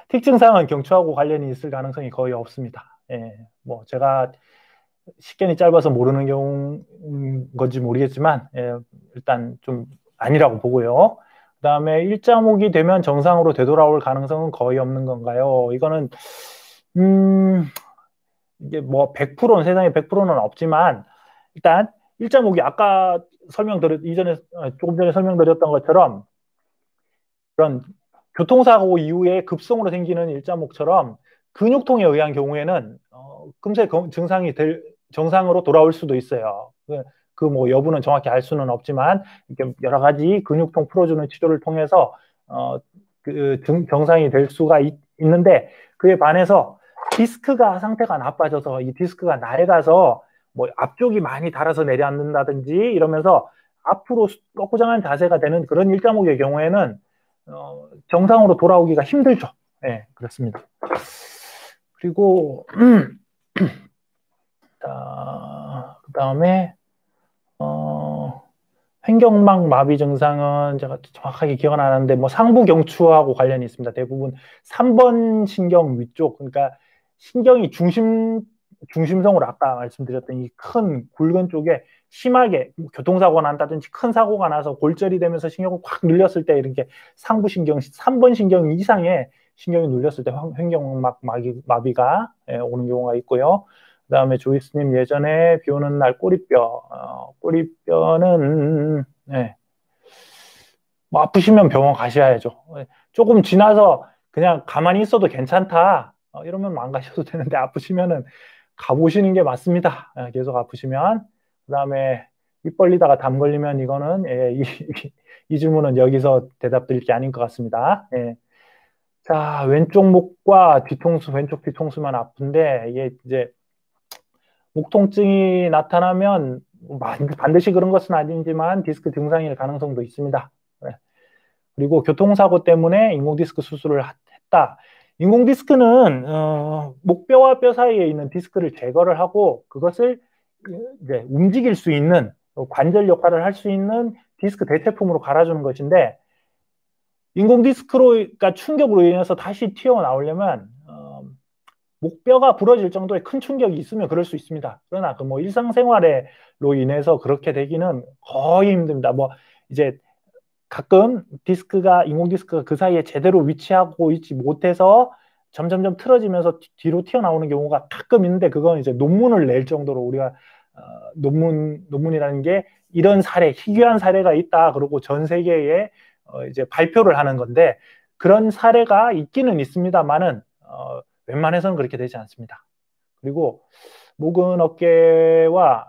틱 증상은 경추하고 관련이 있을 가능성이 거의 없습니다. 예. 뭐, 제가 식견이 짧아서 모르는 경우인 건지 모르겠지만, 예, 일단 좀 아니라고 보고요. 그 다음에 일자목이 되면 정상으로 되돌아올 가능성은 거의 없는 건가요? 이거는, 이게 뭐 100%는, 세상에 100%는 없지만, 일단 일자목이 아까 조금 전에 설명드렸던 것처럼 그런 교통사고 이후에 급성으로 생기는 일자목처럼 근육통에 의한 경우에는 금세 증상이 정상으로 돌아올 수도 있어요. 그 뭐 여부는 정확히 알 수는 없지만 이렇게 여러 가지 근육통 풀어주는 치료를 통해서 그 정상이 될 수가 있는데, 그에 반해서 디스크가 상태가 나빠져서 이 디스크가 낡아서 뭐 앞쪽이 많이 닳아서 내려앉는다든지 이러면서 앞으로 꺾고장한 자세가 되는 그런 일자목의 경우에는 정상으로 돌아오기가 힘들죠. 네, 그렇습니다. 그리고 그 다음에 횡격막 마비 증상은 제가 정확하게 기억은 안 나는데 뭐 상부 경추하고 관련이 있습니다. 대부분 3번 신경 위쪽, 그러니까 신경이 중심성으로 아까 말씀드렸던 이 큰 굵은 쪽에 심하게 교통사고가 난다든지 큰 사고가 나서 골절이 되면서 신경을 확 눌렸을 때 이렇게 상부 신경 3번 신경 이상의 신경이 눌렸을 때 횡격막 마비가 오는 경우가 있고요. 그 다음에 조이스님, 예전에 비 오는 날 꼬리뼈는 네, 뭐 아프시면 병원 가셔야죠. 조금 지나서 그냥 가만히 있어도 괜찮다 이러면 안 가셔도 되는데, 아프시면은 가보시는 게 맞습니다. 계속 아프시면. 그 다음에 입 벌리다가 담 걸리면 이거는 이 질문은 여기서 대답 드릴 게 아닌 것 같습니다. 자, 왼쪽 목과 왼쪽 뒤통수만 아픈데 이게 이제 목 통증이 나타나면 반드시 그런 것은 아니지만 디스크 증상일 가능성도 있습니다. 그리고 교통사고 때문에 인공디스크 수술을 했다. 인공디스크는 목뼈와 뼈 사이에 있는 디스크를 제거를 하고 그것을 이제 움직일 수 있는, 관절 역할을 할 수 있는 디스크 대체품으로 갈아주는 것인데, 인공디스크가 충격으로 인해서 다시 튀어나오려면 목뼈가 부러질 정도의 큰 충격이 있으면 그럴 수 있습니다. 그러나 그 뭐 일상생활로 인해서 그렇게 되기는 거의 힘듭니다. 뭐 이제 가끔 인공디스크가 그 사이에 제대로 위치하고 있지 못해서 점점점 틀어지면서 뒤로 튀어나오는 경우가 가끔 있는데, 그건 이제 논문을 낼 정도로 우리가 논문이라는 게 이런 사례, 희귀한 사례가 있다 그러고 전 세계에 이제 발표를 하는 건데, 그런 사례가 있기는 있습니다만은 웬만해서는 그렇게 되지 않습니다. 그리고 목은 어깨와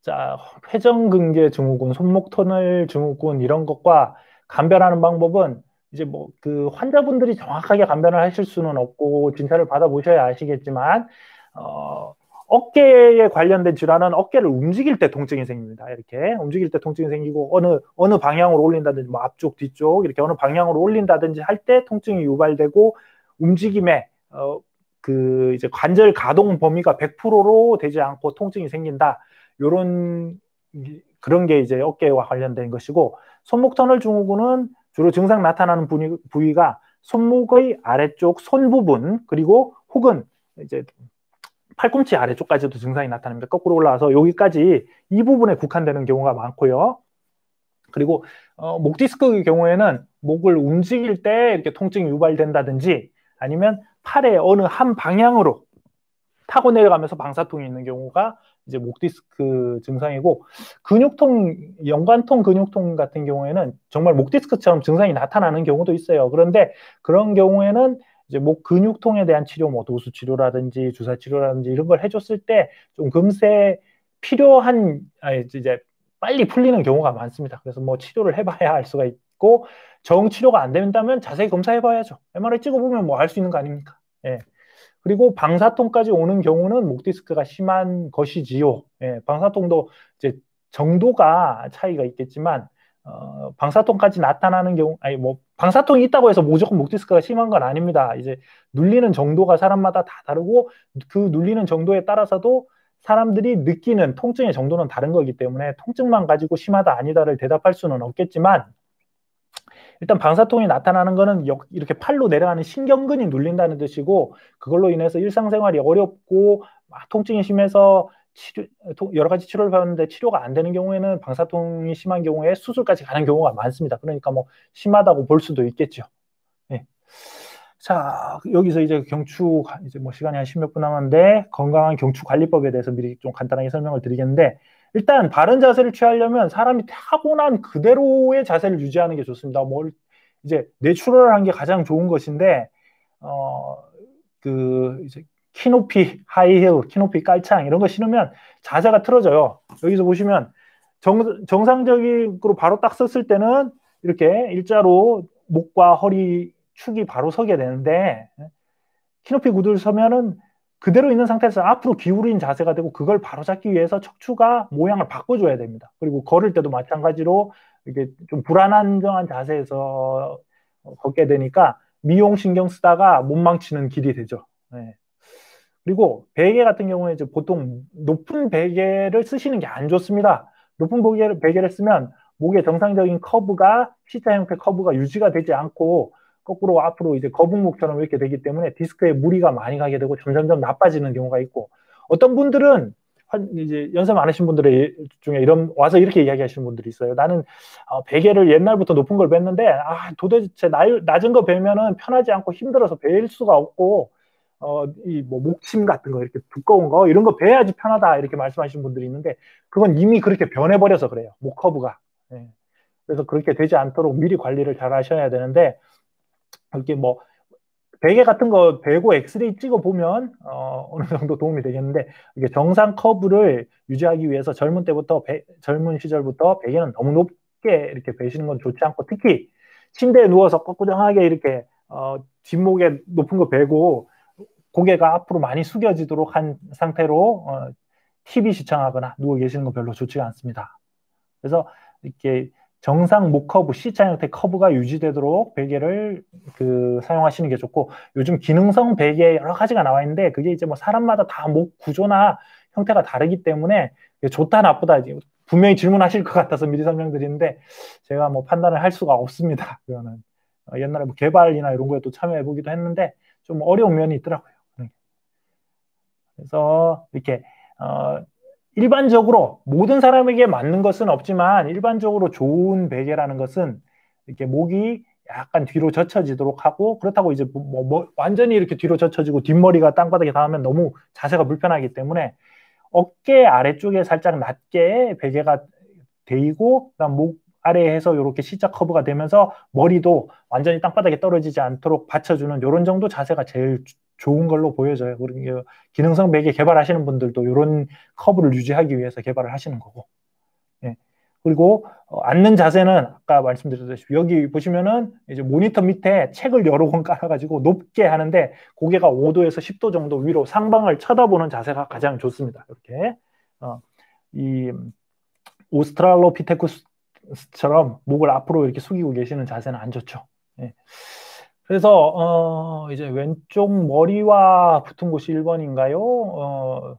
자, 회전근개 증후군, 손목 터널 증후군 이런 것과 감별하는 방법은 이제 뭐 그 환자분들이 정확하게 감별을 하실 수는 없고 진찰을 받아보셔야 아시겠지만 어깨에 관련된 질환은 어깨를 움직일 때 통증이 생깁니다. 이렇게 움직일 때 통증이 생기고 어느 방향으로 올린다든지 뭐 앞쪽 뒤쪽 이렇게 어느 방향으로 올린다든지 할 때 통증이 유발되고, 움직임에 그 이제 관절 가동 범위가 100%로 되지 않고 통증이 생긴다. 그런 게 이제 어깨와 관련된 것이고, 손목 터널 증후군은 주로 증상 나타나는 부위가 손목의 아래쪽 손 부분, 그리고 혹은 이제 팔꿈치 아래쪽까지도 증상이 나타납니다. 거꾸로 올라와서 여기까지 이 부분에 국한되는 경우가 많고요. 그리고 목 디스크의 경우에는 목을 움직일 때 이렇게 통증이 유발된다든지 아니면 팔의 어느 한 방향으로 타고 내려가면서 방사통이 있는 경우가 이제 목 디스크 증상이고, 근육통, 연관통 근육통 같은 경우에는 정말 목 디스크처럼 증상이 나타나는 경우도 있어요. 그런데 그런 경우에는 이제 목 근육통에 대한 치료, 뭐 도수 치료라든지 주사 치료라든지 이런 걸 해줬을 때 좀 금세 필요한, 이제 빨리 풀리는 경우가 많습니다. 그래서 뭐 치료를 해봐야 할 수가 있고, 정 치료가 안 된다면 자세히 검사해봐야죠. MRI 찍어보면 뭐 알 수 있는 거 아닙니까? 예. 그리고 방사통까지 오는 경우는 목 디스크가 심한 것이지요. 예, 방사통도 이제 정도가 차이가 있겠지만, 방사통까지 나타나는 경우, 아니 뭐 방사통이 있다고 해서 무조건 목 디스크가 심한 건 아닙니다. 이제 눌리는 정도가 사람마다 다 다르고, 그 눌리는 정도에 따라서도 사람들이 느끼는 통증의 정도는 다른 거기 때문에 통증만 가지고 심하다 아니다를 대답할 수는 없겠지만, 일단 방사통이 나타나는 거는 이렇게 팔로 내려가는 신경근이 눌린다는 뜻이고, 그걸로 인해서 일상생활이 어렵고 통증이 심해서 여러 가지 치료를 받는데 치료가 안 되는 경우에는 방사통이 심한 경우에 수술까지 가는 경우가 많습니다. 그러니까 뭐 심하다고 볼 수도 있겠죠. 네. 자, 여기서 이제 경추, 이제 뭐 시간이 한 10몇 분 남았는데, 건강한 경추 관리법에 대해서 미리 좀 간단하게 설명을 드리겠는데, 일단 바른 자세를 취하려면 사람이 타고난 그대로의 자세를 유지하는 게 좋습니다. 뭘 이제 내추럴한 게 가장 좋은 것인데, 이제 키높이 하이힐, 키높이 깔창 이런 거 신으면 자세가 틀어져요. 여기서 보시면 정상적으로 바로 딱 섰을 때는 이렇게 일자로 목과 허리 축이 바로 서게 되는데, 키높이 구두를 서면은 그대로 있는 상태에서 앞으로 기울인 자세가 되고, 그걸 바로 잡기 위해서 척추가 모양을 바꿔줘야 됩니다. 그리고 걸을 때도 마찬가지로 이게 좀 불안정한 자세에서 걷게 되니까 미용 신경 쓰다가 못 망치는 길이 되죠. 네. 그리고 베개 같은 경우에 이제 보통 높은 베개를 쓰시는 게 안 좋습니다. 높은 베개를 쓰면 목의 정상적인 커브가, C자 형태 커브가 유지가 되지 않고 거꾸로 앞으로 이제 거북목처럼 이렇게 되기 때문에 디스크에 무리가 많이 가게 되고 점점점 나빠지는 경우가 있고, 어떤 분들은 이제 연세 많으신 분들 중에 와서 이렇게 이야기하시는 분들이 있어요. 나는 베개를 옛날부터 높은 걸 맸는데 도대체 낮은 거 베면은 편하지 않고 힘들어서 벨 수가 없고, 이 뭐 목침 같은 거 이렇게 두꺼운 거 이런 거 베야지 편하다 이렇게 말씀하시는 분들이 있는데, 그건 이미 그렇게 변해버려서 그래요. 목 커브가. 네. 그래서 그렇게 되지 않도록 미리 관리를 잘 하셔야 되는데, 이렇게 뭐 베개 같은 거 베고 엑스레이 찍어 보면 어느 정도 도움이 되겠는데, 이게 정상 커브를 유지하기 위해서 젊은 시절부터 베개는 너무 높게 이렇게 베시는 건 좋지 않고, 특히 침대에 누워서 꼿꼿하게 이렇게 뒷목에 높은 거 베고 고개가 앞으로 많이 숙여지도록 한 상태로 TV 시청하거나 누워 계시는 건 별로 좋지가 않습니다. 그래서 이렇게 정상 목 커브, C자 형태 커브가 유지되도록 베개를 사용하시는 게 좋고, 요즘 기능성 베개 여러 가지가 나와 있는데 그게 이제 뭐 사람마다 다 목 구조나 형태가 다르기 때문에 좋다 나쁘다 분명히 질문하실 것 같아서 미리 설명드리는데, 제가 뭐 판단을 할 수가 없습니다. 그거는 옛날에 뭐 개발이나 이런 거에도 참여해 보기도 했는데 좀 어려운 면이 있더라고요. 그래서 이렇게 일반적으로 모든 사람에게 맞는 것은 없지만, 일반적으로 좋은 베개라는 것은 이렇게 목이 약간 뒤로 젖혀지도록 하고, 그렇다고 이제 완전히 이렇게 뒤로 젖혀지고 뒷머리가 땅바닥에 닿으면 너무 자세가 불편하기 때문에 어깨 아래쪽에 살짝 낮게 베개가 데이고, 그다음 목 아래에서 이렇게 C자 커브가 되면서 머리도 완전히 땅바닥에 떨어지지 않도록 받쳐주는 이런 정도 자세가 제일 좋은 걸로 보여져요. 그리고 기능성 베개 개발하시는 분들도 이런 커브를 유지하기 위해서 개발을 하시는 거고. 예. 그리고 앉는 자세는 아까 말씀드렸다시피 여기 보시면은 이제 모니터 밑에 책을 여러 권 깔아가지고 높게 하는데, 고개가 5도에서 10도 정도 위로 상방을 쳐다보는 자세가 가장 좋습니다. 이렇게 이 오스트랄로피테쿠스처럼 목을 앞으로 이렇게 숙이고 계시는 자세는 안 좋죠. 예. 그래서 이제 왼쪽 머리와 붙은 곳이 1번인가요?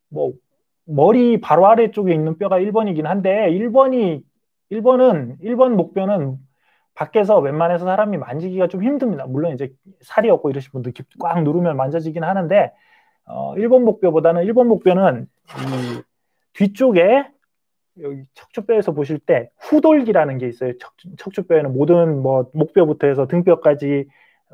뭐 머리 바로 아래쪽에 있는 뼈가 1번이긴 한데, 1번 목뼈는 밖에서 웬만해서 사람이 만지기가 좀 힘듭니다. 물론 이제 살이 없고 이러신 분들 꽉 누르면 만져지긴 하는데 일본 목뼈보다는 일본 목뼈는 이 뒤쪽에 여기 척추뼈에서 보실 때 후돌기라는 게 있어요. 척추뼈에는 모든 뭐 목뼈부터 해서 등뼈까지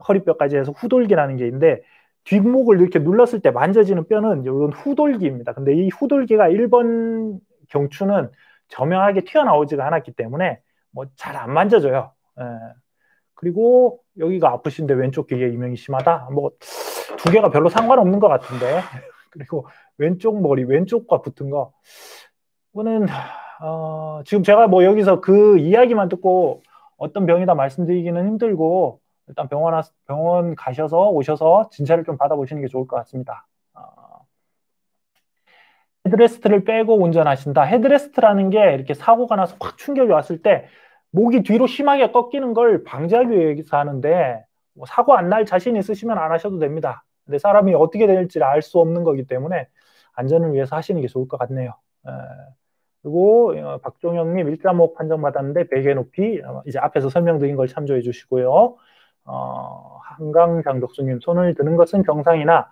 허리뼈까지 해서 후돌기라는 게 있는데 뒷목을 이렇게 눌렀을 때 만져지는 뼈는 이런 후돌기입니다. 근데 이 후돌기가 일본 경추는 저명하게 튀어나오지가 않았기 때문에 뭐 잘 안 만져져요. 예. 그리고 여기가 아프신데 왼쪽 귀에 이명이 심하다. 뭐 두 개가 별로 상관없는 것 같은데 그리고 왼쪽 머리 왼쪽과 붙은 거 이거는 지금 제가 뭐 여기서 그 이야기만 듣고 어떤 병이다 말씀드리기는 힘들고 일단 병원 가셔서 오셔서 진찰을 좀 받아보시는 게 좋을 것 같습니다. 헤드레스트를 빼고 운전하신다. 헤드레스트라는 게 이렇게 사고가 나서 확 충격이 왔을 때 목이 뒤로 심하게 꺾이는 걸 방지하기 위해서 하는데 뭐 사고 안 날 자신 있으시면 안 하셔도 됩니다. 근데 사람이 어떻게 될지 알 수 없는 거기 때문에 안전을 위해서 하시는 게 좋을 것 같네요. 그리고 박종영님 1.5 판정받았는데 베개 높이 이제 앞에서 설명드린 걸 참조해 주시고요. 한강 장덕수님 손을 드는 것은 정상이나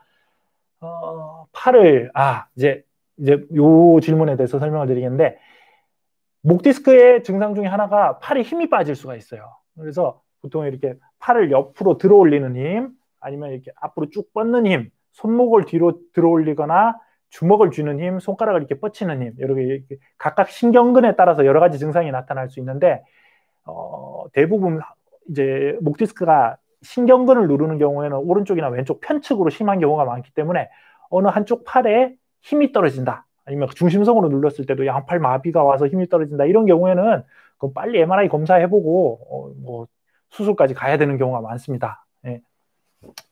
팔을 이제 요 질문에 대해서 설명을 드리겠는데 목 디스크의 증상 중에 하나가 팔에 힘이 빠질 수가 있어요. 그래서 보통 이렇게 팔을 옆으로 들어 올리는 힘 아니면 이렇게 앞으로 쭉 뻗는 힘, 손목을 뒤로 들어 올리거나 주먹을 쥐는 힘, 손가락을 이렇게 뻗치는 힘, 이렇게 각각 신경근에 따라서 여러 가지 증상이 나타날 수 있는데 대부분 이제 목 디스크가 신경근을 누르는 경우에는 오른쪽이나 왼쪽 편측으로 심한 경우가 많기 때문에 어느 한쪽 팔에 힘이 떨어진다. 아니면 중심성으로 눌렀을 때도 양팔 마비가 와서 힘이 떨어진다. 이런 경우에는 그럼 빨리 MRI 검사해보고 뭐 수술까지 가야 되는 경우가 많습니다. 예.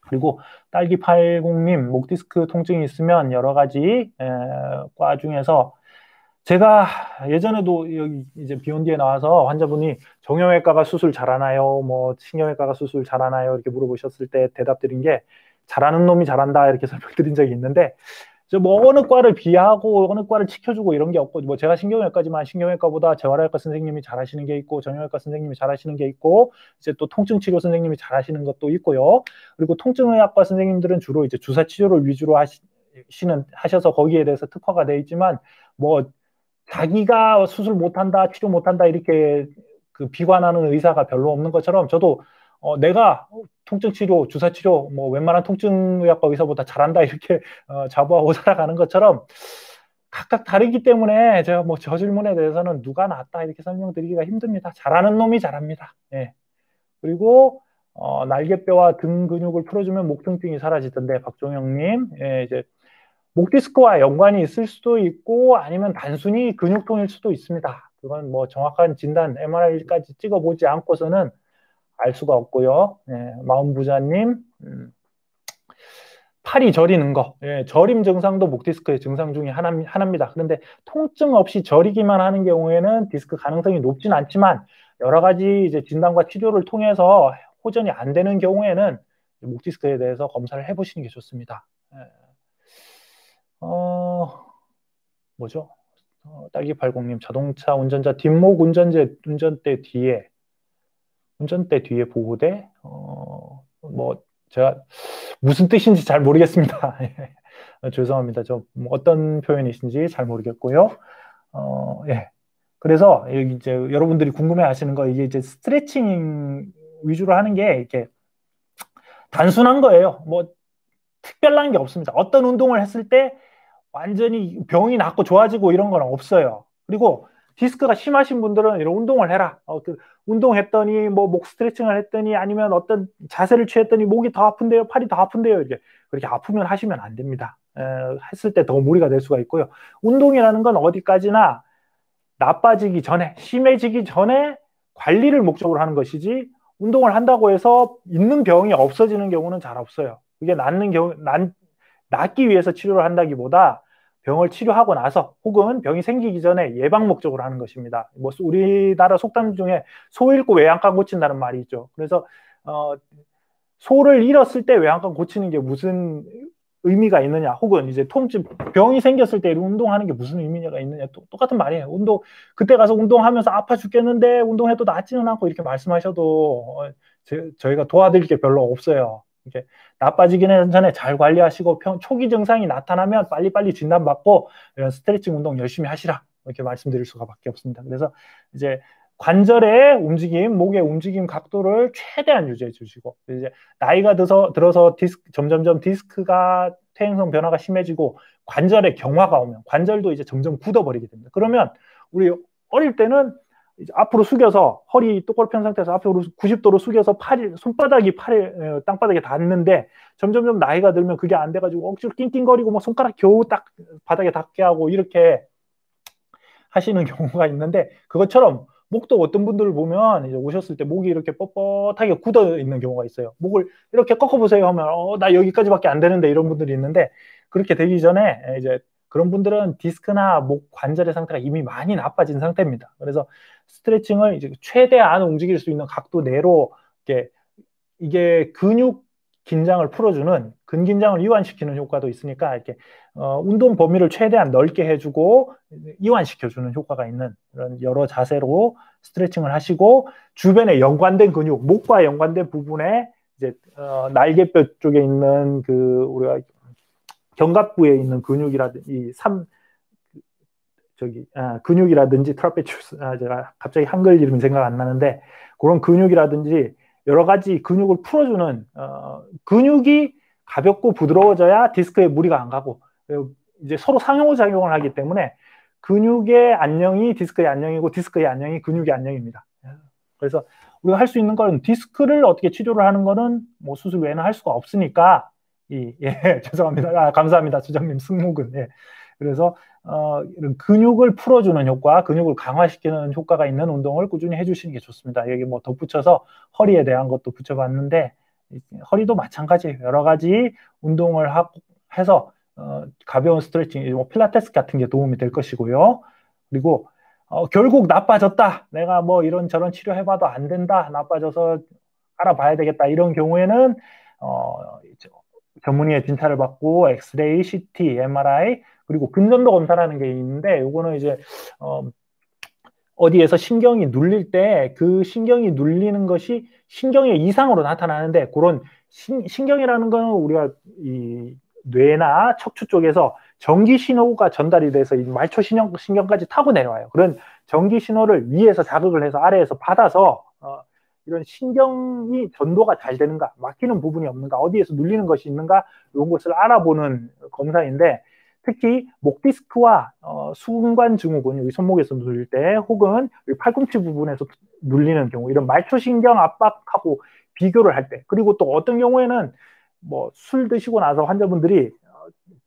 그리고 딸기 80님 목 디스크 통증이 있으면 여러 가지 과 중에서 제가 예전에도 여기 이제 비욘디에 나와서 환자분이 정형외과가 수술 잘하나요? 뭐 신경외과가 수술 잘하나요? 이렇게 물어보셨을 때 대답드린 게 잘하는 놈이 잘한다 이렇게 설명드린 적이 있는데 뭐 어느 과를 비하고 어느 과를 지켜주고 이런 게 없고 뭐 제가 신경외과지만 신경외과보다 재활외과 선생님이 잘하시는 게 있고 정형외과 선생님이 잘하시는 게 있고 이제 또 통증치료 선생님이 잘하시는 것도 있고요. 그리고 통증의학과 선생님들은 주로 이제 주사 치료를 위주로 하셔서 거기에 대해서 특화가 돼 있지만 뭐 자기가 수술 못한다 치료 못한다 이렇게 그 비관하는 의사가 별로 없는 것처럼 저도 내가 통증치료, 주사치료, 뭐 웬만한 통증의학과 의사보다 잘한다 이렇게 자부하고 살아가는 것처럼 각각 다르기 때문에 제가 뭐 저 질문에 대해서는 누가 낫다 이렇게 설명드리기가 힘듭니다. 잘하는 놈이 잘합니다. 예. 그리고 날개뼈와 등 근육을 풀어주면 목 통증이 사라지던데 박종영님 이제 목 디스크와 연관이 있을 수도 있고 아니면 단순히 근육통일 수도 있습니다. 그건 뭐 정확한 진단 MRI까지 찍어보지 않고서는 알 수가 없고요. 마음부자님 팔이 저리는 거, 저림 증상도 목 디스크의 증상 중에 하나입니다. 그런데 통증 없이 저리기만 하는 경우에는 디스크 가능성이 높진 않지만 여러 가지 이제 진단과 치료를 통해서 호전이 안 되는 경우에는 목 디스크에 대해서 검사를 해보시는 게 좋습니다. 뭐죠? 딸기 80님 자동차 운전자 뒷목 운전대 뒤에 보호대 뭐 제가 무슨 뜻인지 잘 모르겠습니다. 죄송합니다. 저 어떤 표현이신지 잘 모르겠고요. 예. 그래서 이제 여러분들이 궁금해하시는 거 이게 이제 스트레칭 위주로 하는 게 이렇게 단순한 거예요. 뭐 특별한 게 없습니다. 어떤 운동을 했을 때 완전히 병이 낫고 좋아지고 이런 건 없어요. 그리고 디스크가 심하신 분들은 이런 운동을 해라. 운동했더니 뭐 목 스트레칭을 했더니 아니면 어떤 자세를 취했더니 목이 더 아픈데요, 팔이 더 아픈데요. 그렇게 아프면 하시면 안 됩니다. 했을 때 더 무리가 될 수가 있고요. 운동이라는 건 어디까지나 나빠지기 전에, 심해지기 전에 관리를 목적으로 하는 것이지 운동을 한다고 해서 있는 병이 없어지는 경우는 잘 없어요. 그게 낫기 위해서 치료를 한다기보다 병을 치료하고 나서 혹은 병이 생기기 전에 예방 목적으로 하는 것입니다. 뭐 우리나라 속담 중에 소 잃고 외양간 고친다는 말이 있죠. 그래서 소를 잃었을 때 외양간 고치는 게 무슨 의미가 있느냐, 혹은 이제 통증, 병이 생겼을 때 운동하는 게 무슨 의미가 있느냐, 똑같은 말이에요. 그때 가서 운동하면서 아파 죽겠는데 운동해도 낫지는 않고 이렇게 말씀하셔도 저희가 도와드릴 게 별로 없어요. 이렇게 나빠지기 전에 잘 관리하시고 초기 증상이 나타나면 빨리빨리 진단받고 이런 스트레칭 운동 열심히 하시라, 이렇게 말씀드릴 수밖에 없습니다. 그래서 이제 관절의 움직임, 목의 움직임 각도를 최대한 유지해 주시고, 이제 나이가 들어서 점점점 디스크가 퇴행성 변화가 심해지고 관절의 경화가 오면 관절도 이제 점점 굳어버리게 됩니다. 그러면 우리 어릴 때는 이제 앞으로 숙여서 허리 똑바로 편 상태에서 앞으로 90도로 숙여서 손바닥이 땅바닥에 닿는데 점점점 나이가 들면 그게 안 돼가지고 억지로 낑낑거리고 뭐 손가락 겨우 딱 바닥에 닿게 하고 이렇게 하시는 경우가 있는데, 그것처럼 목도 어떤 분들을 보면 이제 오셨을 때 목이 이렇게 뻣뻣하게 굳어 있는 경우가 있어요. 목을 이렇게 꺾어보세요 하면 나 여기까지밖에 안 되는데, 이런 분들이 있는데, 그렇게 되기 전에 이제 그런 분들은 디스크나 목 관절의 상태가 이미 많이 나빠진 상태입니다. 그래서 스트레칭을 이제 최대한 움직일 수 있는 각도 내로 이게 근육 긴장을 풀어주는, 근긴장을 이완시키는 효과도 있으니까 이렇게 운동 범위를 최대한 넓게 해주고 이완시켜주는 효과가 있는 그런 여러 자세로 스트레칭을 하시고, 주변에 연관된 근육, 목과 연관된 부분에 이제 날개뼈 쪽에 있는 우리가 견갑부에 있는 근육이라든지 근육이라든지 트라페치우스, 제가 갑자기 한글 이름이 생각 안 나는데, 그런 근육이라든지 여러 가지 근육을 풀어주는, 근육이 가볍고 부드러워져야 디스크에 무리가 안 가고, 이제 서로 상호작용을 하기 때문에 근육의 안녕이 디스크의 안녕이고 디스크의 안녕이 근육의 안녕입니다. 그래서 우리가 할 수 있는 건, 디스크를 어떻게 치료를 하는 거는 뭐 수술 외에는 할 수가 없으니까, 죄송합니다. 감사합니다. 주장님 승모근. 그래서 이런 근육을 풀어주는 효과, 근육을 강화시키는 효과가 있는 운동을 꾸준히 해주시는 게 좋습니다. 여기 뭐 덧붙여서 허리에 대한 것도 붙여봤는데, 허리도 마찬가지예요. 여러 가지 운동을 해서 가벼운 스트레칭, 뭐 필라테스 같은 게 도움이 될 것이고요. 그리고 결국 나빠졌다, 내가 뭐 이런저런 치료해봐도 안 된다, 나빠져서 알아봐야 되겠다, 이런 경우에는 전문의의 진찰을 받고 엑스레이, CT, MRI, 그리고 근전도 검사라는 게 있는데, 요거는 이제 어디에서 신경이 눌릴 때 그 신경이 눌리는 것이 신경의 이상으로 나타나는데, 그런 신경이라는 거는 우리가 이 뇌나 척추 쪽에서 전기 신호가 전달이 돼서 이 말초 신경까지 타고 내려와요. 그런 전기 신호를 위에서 자극을 해서 아래에서 받아서 이런 신경이 전도가 잘 되는가, 막히는 부분이 없는가, 어디에서 눌리는 것이 있는가, 이런 것을 알아보는 검사인데, 특히 목 디스크와 수근관 증후군, 여기 손목에서 눌릴 때, 혹은 팔꿈치 부분에서 눌리는 경우, 이런 말초신경 압박하고 비교를 할 때, 그리고 또 어떤 경우에는 뭐 술 드시고 나서 환자분들이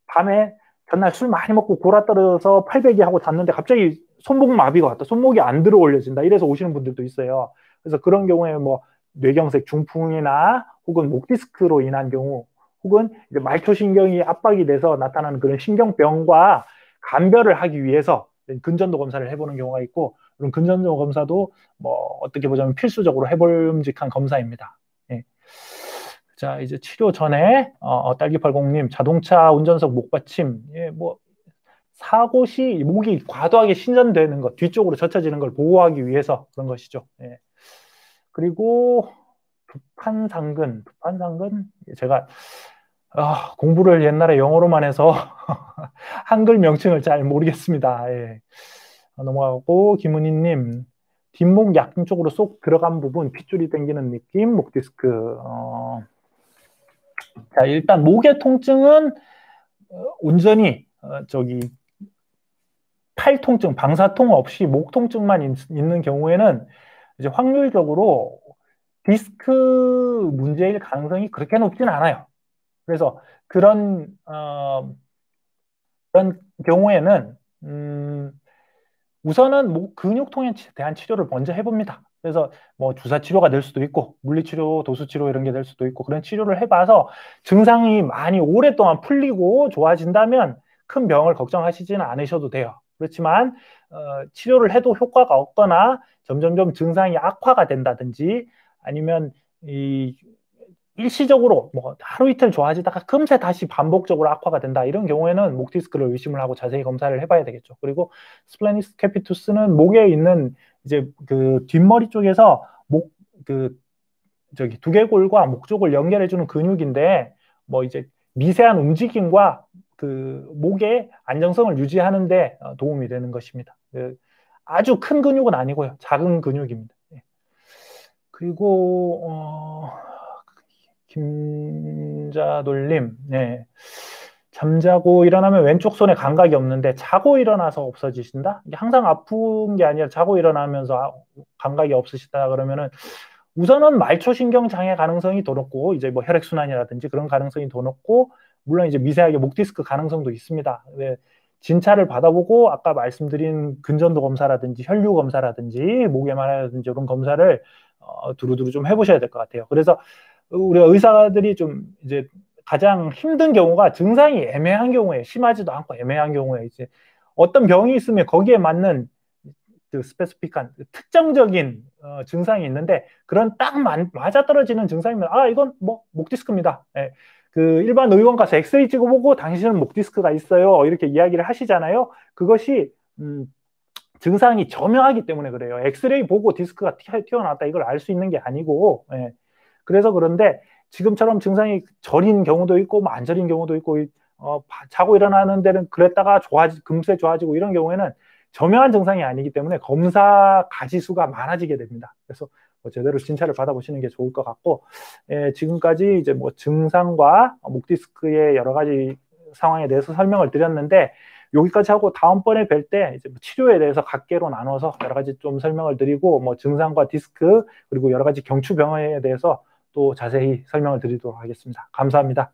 밤에 전날 술 많이 먹고 골아 떨어져서 팔베기 하고 잤는데 갑자기 손목 마비가 왔다, 손목이 안 들어 올려진다, 이래서 오시는 분들도 있어요. 그래서 그런 경우에 뭐 뇌경색 중풍이나 혹은 목 디스크로 인한 경우, 혹은 이제 말초신경이 압박이 돼서 나타나는 그런 신경병과 감별을 하기 위해서 근전도 검사를 해보는 경우가 있고, 그런 근전도 검사도 뭐 어떻게 보자면 필수적으로 해볼직한 검사입니다. 자, 이제 치료 전에 딸기팔공님, 자동차 운전석 목받침, 뭐 사고 시 목이 과도하게 신전되는 것, 뒤쪽으로 젖혀지는 걸 보호하기 위해서 그런 것이죠. 그리고 두판상근, 제가 공부를 옛날에 영어로만 해서 한글 명칭을 잘 모르겠습니다. 넘어가고, 김은희님, 뒷목 양쪽으로 쏙 들어간 부분, 핏줄이 당기는 느낌, 목 디스크. 자, 일단 목의 통증은 온전히 팔 통증, 방사통 없이 목 통증만 있는 경우에는 이제 확률적으로 디스크 문제일 가능성이 그렇게 높지는 않아요. 그래서 그런 경우에는 우선은 목 근육통에 대한 치료를 먼저 해봅니다. 그래서 뭐 주사 치료가 될 수도 있고, 물리치료, 도수치료 이런 게 될 수도 있고, 그런 치료를 해봐서 증상이 많이 오랫동안 풀리고 좋아진다면 큰 병을 걱정하시지는 않으셔도 돼요. 그렇지만 치료를 해도 효과가 없거나 점점점 증상이 악화가 된다든지, 아니면 일시적으로 뭐 하루 이틀 좋아지다가 금세 다시 반복적으로 악화가 된다. 이런 경우에는 목 디스크를 의심을 하고 자세히 검사를 해봐야 되겠죠. 그리고 스플레니스 캐피투스는 목에 있는 이제 그 뒷머리 쪽에서 목 그 저기 두개골과 목쪽을 연결해주는 근육인데 뭐 이제 미세한 움직임과 그 목의 안정성을 유지하는데 도움이 되는 것입니다. 아주 큰 근육은 아니고요, 작은 근육입니다. 그리고 김자돌님, 네. 잠자고 일어나면 왼쪽 손에 감각이 없는데 자고 일어나서 없어지신다? 이게 항상 아픈 게 아니라 자고 일어나면서 감각이 없으시다 그러면은 우선은 말초신경 장애 가능성이 더 높고 이제 뭐 혈액순환이라든지 그런 가능성이 더 높고 물론 이제 미세하게 목 디스크 가능성도 있습니다. 네. 진찰을 받아보고 아까 말씀드린 근전도 검사라든지 혈류 검사라든지 목 MRI라든지 이런 검사를 두루두루 좀 해보셔야 될 것 같아요. 그래서 우리가 의사들이 좀 이제 가장 힘든 경우가 증상이 애매한 경우에 심하지도 않고 애매한 경우에 이제 어떤 병이 있으면 거기에 맞는 그 스페시픽한 특정적인 증상이 있는데 그런 딱 맞아떨어지는 증상이면 이건 뭐 목 디스크입니다. 예. 그 일반 의원 가서 엑스레이 찍어보고 당신은 목 디스크가 있어요 이렇게 이야기를 하시잖아요. 그것이 증상이 저명하기 때문에 그래요. 엑스레이 보고 디스크가 튀어나왔다 이걸 알 수 있는 게 아니고 예. 그래서 그런데 지금처럼 증상이 저린 경우도 있고 뭐 안 저린 경우도 있고 자고 일어나는 데는 그랬다가 금세 좋아지고 이런 경우에는 저명한 증상이 아니기 때문에 검사 가지수가 많아지게 됩니다. 그래서 뭐 제대로 진찰을 받아보시는 게 좋을 것 같고 지금까지 이제 뭐 증상과 목 디스크의 여러 가지 상황에 대해서 설명을 드렸는데 여기까지 하고 다음번에 뵐 때 이제 치료에 대해서 각계로 나눠서 여러 가지 좀 설명을 드리고 뭐 증상과 디스크 그리고 여러 가지 경추병에 대해서 또 자세히 설명을 드리도록 하겠습니다. 감사합니다.